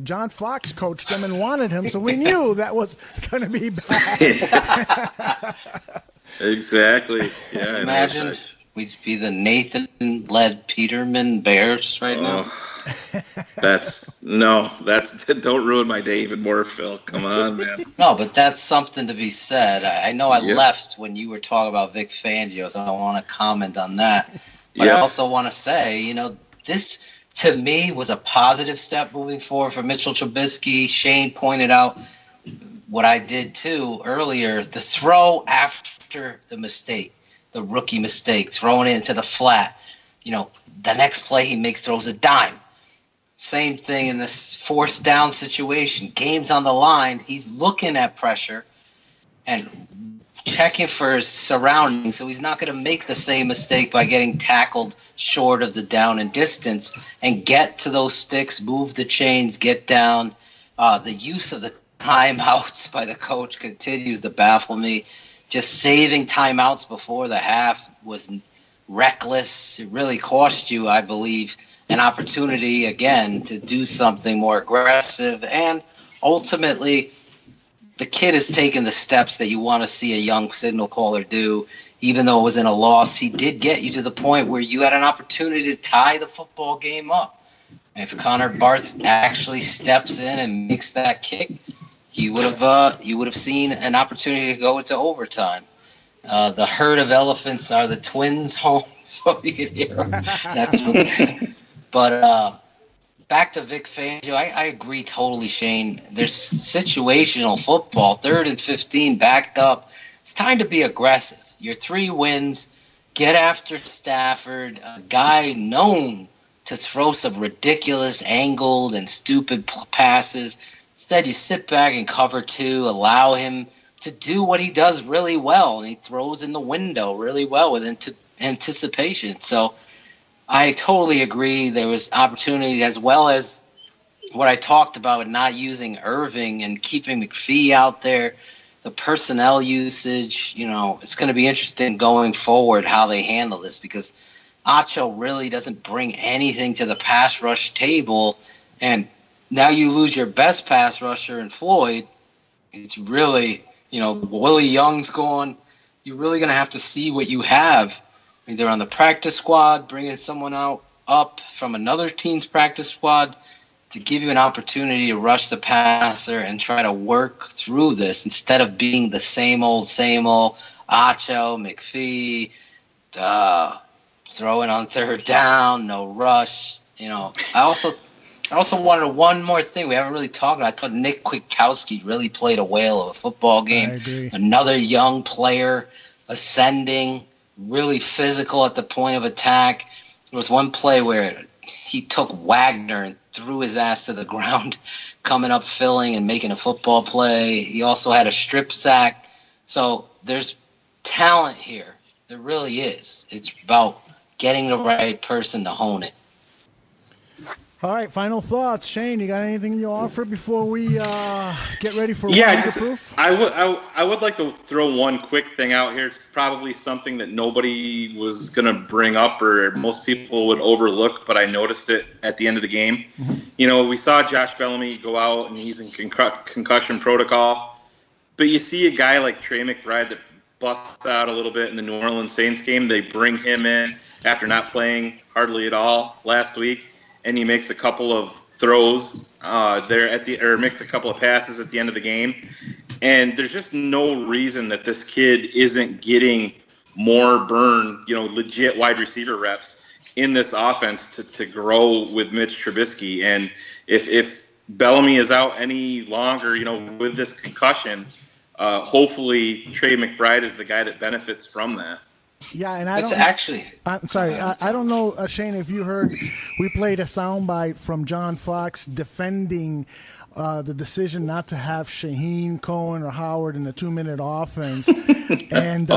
John Fox coached him and wanted him, so we knew that was going to be bad. Exactly. Yeah. Imagine we'd be the Nathan-led Peterman Bears right now. Don't ruin my day even more, Phil. Come on, man. No, but that's something to be said. I know I left when you were talking about Vic Fangio, so I don't want to comment on that. But I also want to say, this to me was a positive step moving forward for Mitchell Trubisky. Shane pointed out what I did too earlier, the throw after the mistake, the rookie mistake, throwing it into the flat. The next play he throws a dime. Same thing in this fourth down situation. Game's on the line. He's looking at pressure and checking for his surroundings, so he's not going to make the same mistake by getting tackled short of the down and distance, and get to those sticks, move the chains, get down. The use of the timeouts by the coach continues to baffle me. Just saving timeouts before the half was reckless. It really cost you, I believe, an opportunity again to do something more aggressive, and ultimately the kid has taken the steps that you want to see a young signal caller do. Even though it was in a loss, he did get you to the point where you had an opportunity to tie the football game up. If Connor Barth actually steps in and makes that kick, you would have seen an opportunity to go into overtime. The herd of elephants are the Twins' home, so you can hear them. But back to Vic Fangio, I agree totally, Shane. There's situational football, 3rd and 15, backed up. It's time to be aggressive. Your 3 wins, get after Stafford, a guy known to throw some ridiculous angled and stupid passes. Instead, you sit back and cover 2, allow him to do what he does really well, and he throws in the window really well with anticipation. So I totally agree. There was opportunity, as well as what I talked about with not using Irving and keeping McPhee out there. The personnel usage, it's going to be interesting going forward how they handle this, because Acho really doesn't bring anything to the pass rush table. And now you lose your best pass rusher in Floyd. It's really, Willie Young's gone. You're really going to have to see what you have, either on the practice squad, bringing someone up from another team's practice squad to give you an opportunity to rush the passer and try to work through this instead of being the same old Acho, McPhee, throwing on third down, no rush. I also wanted one more thing we haven't really talked about. I thought Nick Kwiatkowski really played a whale of a football game. I agree. Another young player ascending, really physical at the point of attack. There was one play where he took Wagner and threw his ass to the ground, coming up, filling, and making a football play. He also had a strip sack. So there's talent here. There really is. It's about getting the right person to hone it. All right, final thoughts. Shane, you got anything you offer before we get ready for proof? I would like to throw one quick thing out here. It's probably something that nobody was going to bring up or most people would overlook, but I noticed it at the end of the game. Mm-hmm. We saw Josh Bellamy go out and he's in concussion protocol, but you see a guy like Trey McBride that busts out a little bit in the New Orleans Saints game. They bring him in after not playing hardly at all last week. And he makes a couple of throws makes a couple of passes at the end of the game. And there's just no reason that this kid isn't getting more legit wide receiver reps in this offense to grow with Mitch Trubisky. And if Bellamy is out any longer, with this concussion, hopefully Trey McBride is the guy that benefits from that. Yeah, and I'm sorry. I don't know, Shane, if you heard, we played a soundbite from John Fox defending the decision not to have Shaheen, Cohen, or Howard in the 2-minute offense. And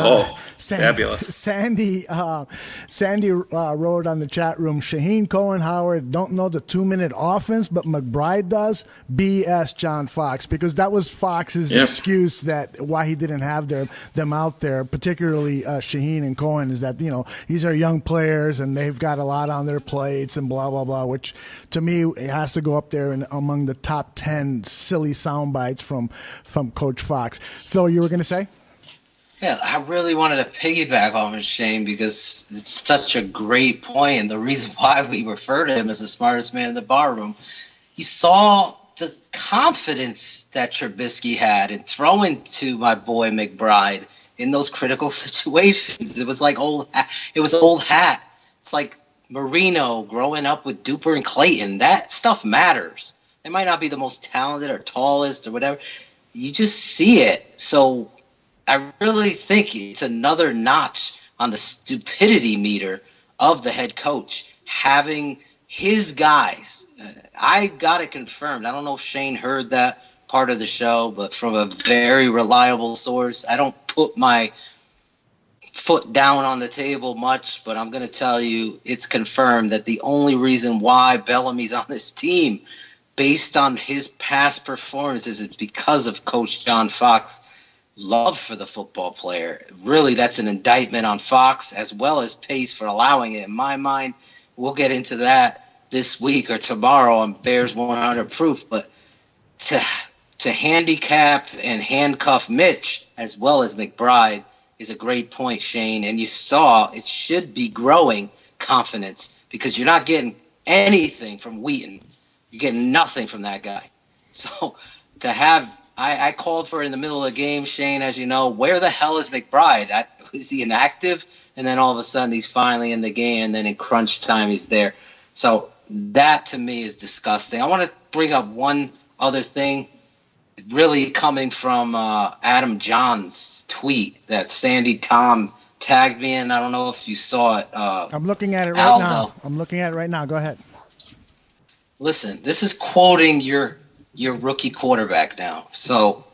fabulous. Sandy wrote on the chat room, Shaheen, Cohen, Howard don't know the 2-minute offense, but McBride does. BS John Fox, because that was Fox's excuse that why he didn't have them out there, particularly Shaheen and Cohen, is that, these are young players and they've got a lot on their plates and blah, blah, blah, which to me it has to go up there among the top 10 silly sound bites from Coach Fox. Phil, you were going to say? Yeah, I really wanted to piggyback on it, Shane, because it's such a great point, and the reason why we refer to him as the smartest man in the barroom. You saw the confidence that Trubisky had in throwing to my boy McBride in those critical situations. It was like old hat. It's like Marino growing up with Duper and Clayton. That stuff matters. They might not be the most talented or tallest or whatever. You just see it. So I really think it's another notch on the stupidity meter of the head coach, having his guys. I got it confirmed. I don't know if Shane heard that part of the show, but from a very reliable source. I don't put my foot down on the table much, but I'm going to tell you it's confirmed that the only reason why Bellamy's on this team based on his past performances is because of Coach John Fox's love for the football player. Really, that's an indictment on Fox as well as Pace for allowing it. In my mind, we'll get into that this week or tomorrow on Bears 100 Proof, but to handicap and handcuff Mitch as well as McBride is a great point, Shane. And you saw it should be growing confidence because you're not getting anything from Wheaton. You're getting nothing from that guy. So to have I called for it in the middle of the game, Shane, as you know. Where the hell is McBride? Is he inactive? And then all of a sudden he's finally in the game, and then in crunch time he's there. So that to me is disgusting. I want to bring up one other thing, really coming from Adam John's tweet that Sandy Tom tagged me in. I don't know if you saw it. I'm looking at it right now. Go ahead. Listen, this is quoting your rookie quarterback now. So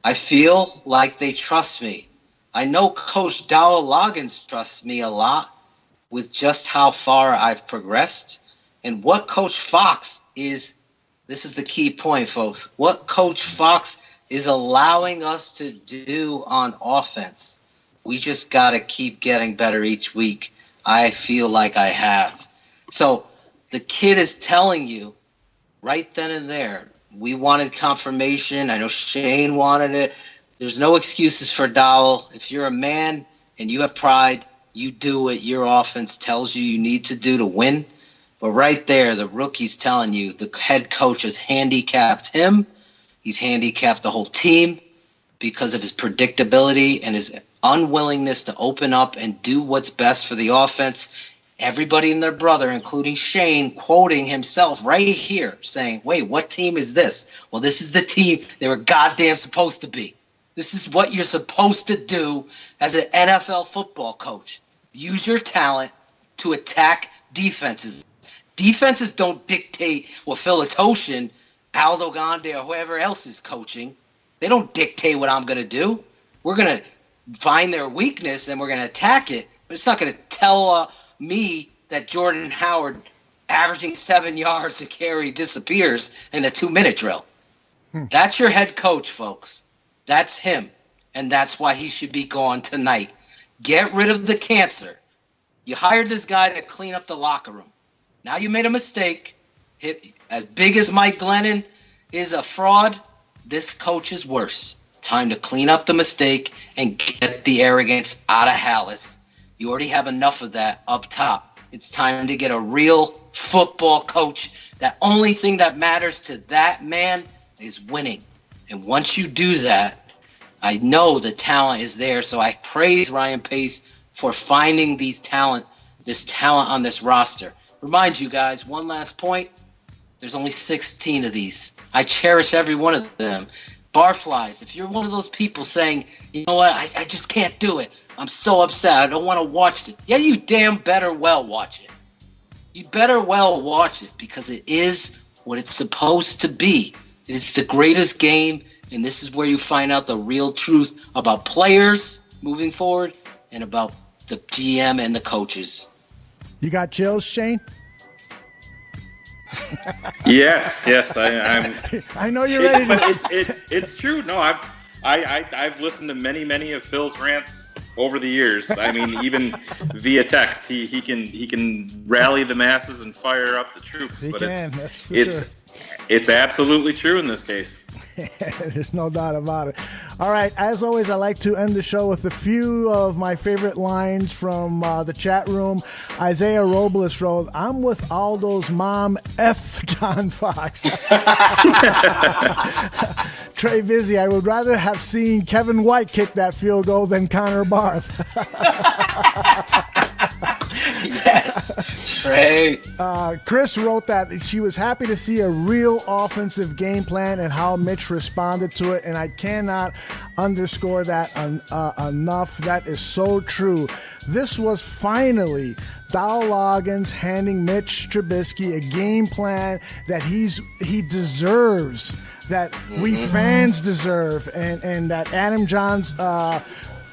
I feel like they trust me. I know Coach Dow Loggins trusts me a lot with just how far I've progressed. And what Coach Fox is, this is the key point, folks, what Coach Fox is allowing us to do on offense. We just got to keep getting better each week. I feel like I have. So the kid is telling you right then and there. We wanted confirmation. I know Shane wanted it. There's no excuses for Dowell. If you're a man and you have pride, you do what your offense tells you need to do to win. But right there, the rookie's telling you the head coach has handicapped him. He's handicapped the whole team because of his predictability and his unwillingness to open up and do what's best for the offense. Everybody and their brother, including Shane, quoting himself right here, saying, wait, what team is this? Well, this is the team they were goddamn supposed to be. This is what you're supposed to do as an NFL football coach. Use your talent to attack defenses. Defenses don't dictate what Phil Ottochian, Aldo Gande, or whoever else is coaching. They don't dictate what I'm going to do. We're going to find their weakness and we're going to attack it. But it's not going to tell me that Jordan Howard averaging 7 yards a carry disappears in a 2-minute drill. That's your head coach, folks. That's him. And that's why he should be gone tonight. Get rid of the cancer. You hired this guy to clean up the locker room. Now you made a mistake. As big as Mike Glennon is a fraud, this coach is worse. Time to clean up the mistake and get the arrogance out of Hallis. You already have enough of that up top. It's time to get a real football coach. The only thing that matters to that man is winning. And once you do that, I know the talent is there. So I praise Ryan Pace for finding this talent on this roster. Remind you guys, one last point. There's only 16 of these. I cherish every one of them. Barflies, if you're one of those people saying, you know what, I just can't do it. I'm so upset. I don't want to watch it. Yeah, you damn better well watch it. You better well watch it because it is what it's supposed to be. It's the greatest game, and this is where you find out the real truth about players moving forward and about the GM and the coaches. You got chills, Shane? Yes, I'm. I know you're ready. But it's true. No, I've listened to many of Phil's rants over the years. I mean, even via text, he can rally the masses and fire up the troops. It's absolutely true in this case. There's no doubt about it. All right, as always, I like to end the show with a few of my favorite lines from the chat room. Isaiah Robles wrote, "I'm with Aldo's mom, F. John Fox." Trey Vizzi, "I would rather have seen Kevin White kick that field goal than Connor Barth." Yes, Trey. Chris wrote that she was happy to see a real offensive game plan and how Mitch responded to it, and I cannot underscore that enough. That is so true. This was finally Dowell Loggins handing Mitch Trubisky a game plan that he deserves, that we fans deserve, and that Adam John's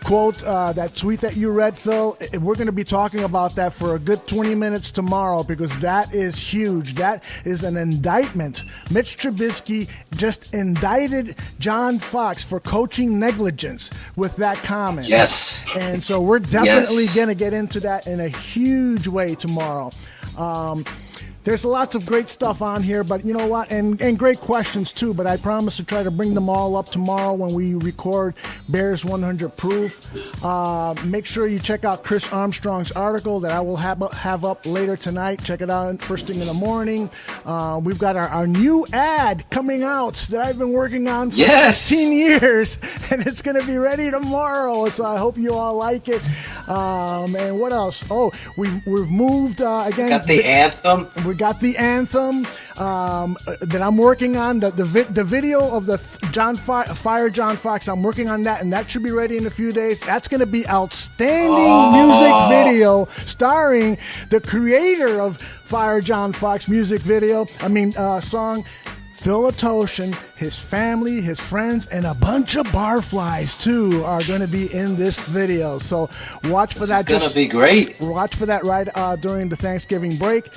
quote, that tweet that you read, Phil, we're going to be talking about that for a good 20 minutes tomorrow because that is huge. That is an indictment. Mitch Trubisky just indicted John Fox for coaching negligence with that comment. Yes. And so we're definitely going to get into that in a huge way tomorrow. There's lots of great stuff on here, but you know what? And great questions too, but I promise to try to bring them all up tomorrow when we record Bears 100 Proof. Make sure you check out Chris Armstrong's article that I will have up later tonight. Check it out first thing in the morning. We've got our new ad coming out that I've been working on for 16 years, and it's going to be ready tomorrow, so I hope you all like it. And what else? Oh, we've moved again. Got the anthem. We got the anthem that I'm working on. The video of the Fire John Fox. I'm working on that, and that should be ready in a few days. That's going to be outstanding music video starring the creator of Fire John Fox song. Phil Ottochian, his family, his friends, and a bunch of barflies, too, are going to be in this video. So watch for that. It's going to be great. Watch for that right during the Thanksgiving break.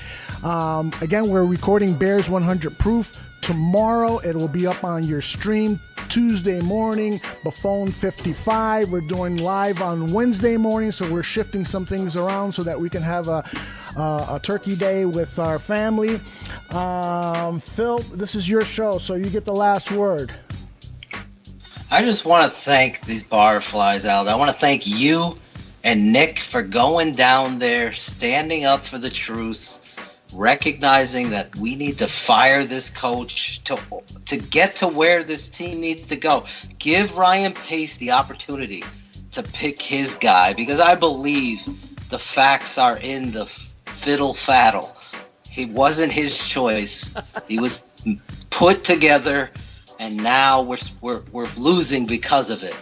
Again, we're recording Bears 100 Proof. Tomorrow, it will be up on your stream Tuesday morning, Buffon 55. We're doing live on Wednesday morning, so we're shifting some things around so that we can have a turkey day with our family. Phil, this is your show, so you get the last word. I just want to thank these barflies, Aldo. I want to thank you and Nick for going down there, standing up for the truth, recognizing that we need to fire this coach to get to where this team needs to go. Give Ryan Pace the opportunity to pick his guy, because I believe the facts are in the fiddle faddle. It wasn't his choice. He was put together, and now we're losing because of it.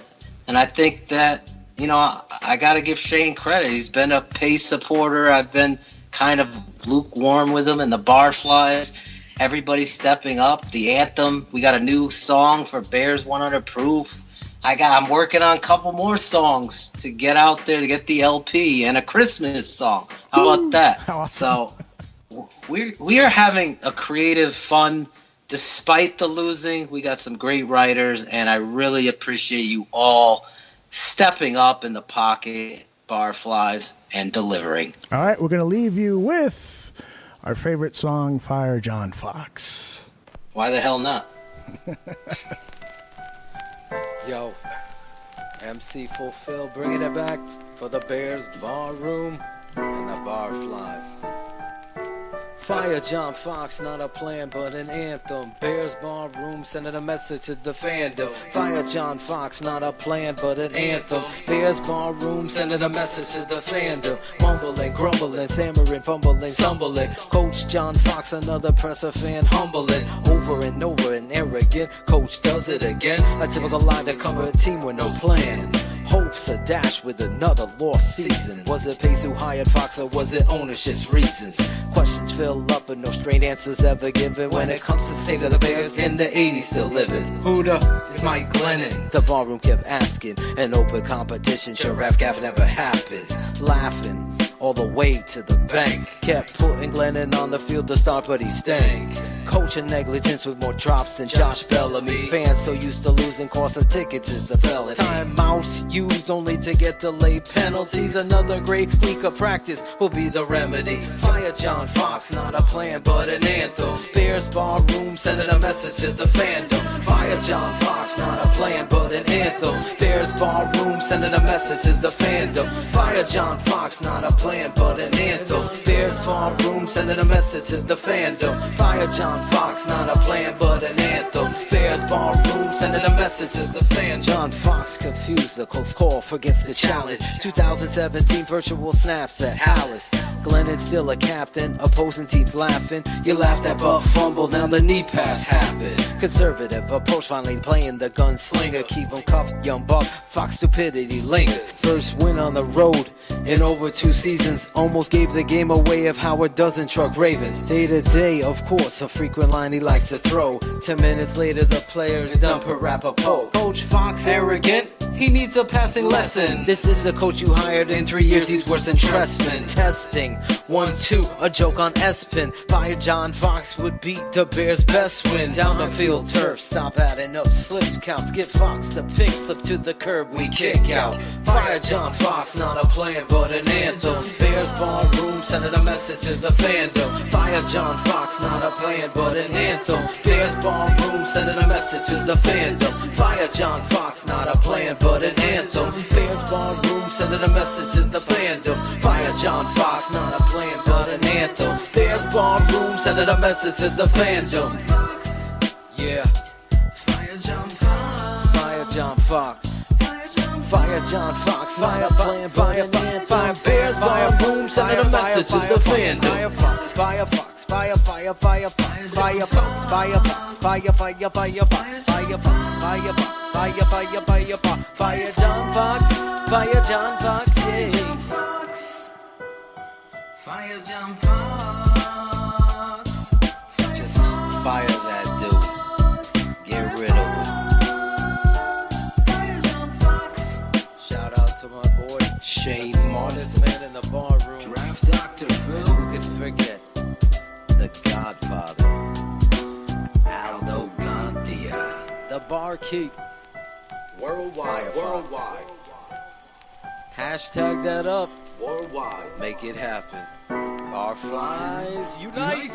And I think that, you know, I got to give Shane credit. He's been a Pace supporter. I've been kind of lukewarm with him, and the barflies, everybody's stepping up. The anthem, we got a new song for Bears 100 Proof. I'm working on a couple more songs to get out there to get the LP, and a Christmas song. How about that? Awesome. So we are having a creative fun despite the losing. We got some great writers, and I really appreciate you all stepping up in the pocket, barflies, and delivering. All right, we're going to leave you with our favorite song, Fire John Fox. Why the hell not? Yo, MC Fulfill, bringing it back for the Bears bar room and the barflies. Fire John Fox, not a plan but an anthem. Bears bar room sending a message to the fandom. Fire John Fox, not a plan but an anthem. Bears bar room sending a message to the fandom. Mumbling, grumbling, stammering, fumbling, stumbling. Coach John Fox, another presser fan, humbling. Over and over and arrogant. Coach does it again. A typical line to cover a team with no plan. Hopes are dashed with another lost season. Was it Pace who hired Fox, or was it ownership's reasons? Questions fill up and no straight answers ever given. When it comes to state of the Bears, in the 80s still living. Who the is Mike Glennon? The ballroom kept asking. An open competition, giraffe gaff never happens. Laughing all the way to the bank. Kept putting Glennon on the field to start, but he stank. Coaching negligence with more drops than Josh Bellamy. Fans so used to losing, cost of tickets is the felony. Timeouts used only to get delayed penalties. Another great week of practice will be the remedy. Fire John Fox, not a plan but an anthem. Bears bar room sending a message to the fandom. Fire John Fox, not a plan but an anthem. Bears bar room sending a message to the fandom. Fire John Fox, not a plan but an anthem. Bears bar room sending a message to the fandom. Fire John Fox, not a plan but an anthem. Bears bar room sending a message to the fandom. John Fox confused the close call against the challenge. 2017 virtual snaps at Alice. Glennon's still a captain, opposing teams laughing. You laughed at Buff fumble, now the knee pass happened. Conservative approach, finally playing the gunslinger. Keep him cuffed, young buck, Fox stupidity lingers. First win on the road in over 2 seasons. Almost gave the game away if Howard doesn't truck Ravens. Day to day, of course, a frequent line he likes to throw. 10 minutes later, the players dump a Rappaport. Coach Fox arrogant, he needs a passing lesson. This is the coach you hired. In 3 years, he's worse than Trestman. Testing 1-2, a joke on Espin. Fire John Fox would beat the Bears' best win. Down the field turf, stop adding up slip counts. Get Fox to pick, slip to the curb, we kick out. Fire John Fox, not a plan but an anthem. Bears bar room sending a message to the fandom. Fire John Fox, not a plan but an anthem. Bears bar room sending a message to the fandom. Fire John Fox, not a plan but an anthem. Bears bar room sending a message to the fandom. Fire John Fox, not a plan but an anthem. Bears bar room sending a message to the fandom. Yeah. Fire John Fox. Fire John Fox. Fire John Fox, fire plan, fire Bears bar room sending a message to the fandom. Fire Fox, fire Fox, fire Fox, fire Fox, fire Fox, fire Fox, fire Fox, fire John Fox, fire John Fox, yeah. Fire John Fox. Just fire that dude. Get rid of him. Shane smartest man in the bar room. Draft Dr. Phil. Who could forget the Godfather, Aldo Gandia. The the bar keep. Worldwide. Hashtag that up. Worldwide. Make it happen. Bar flies unite.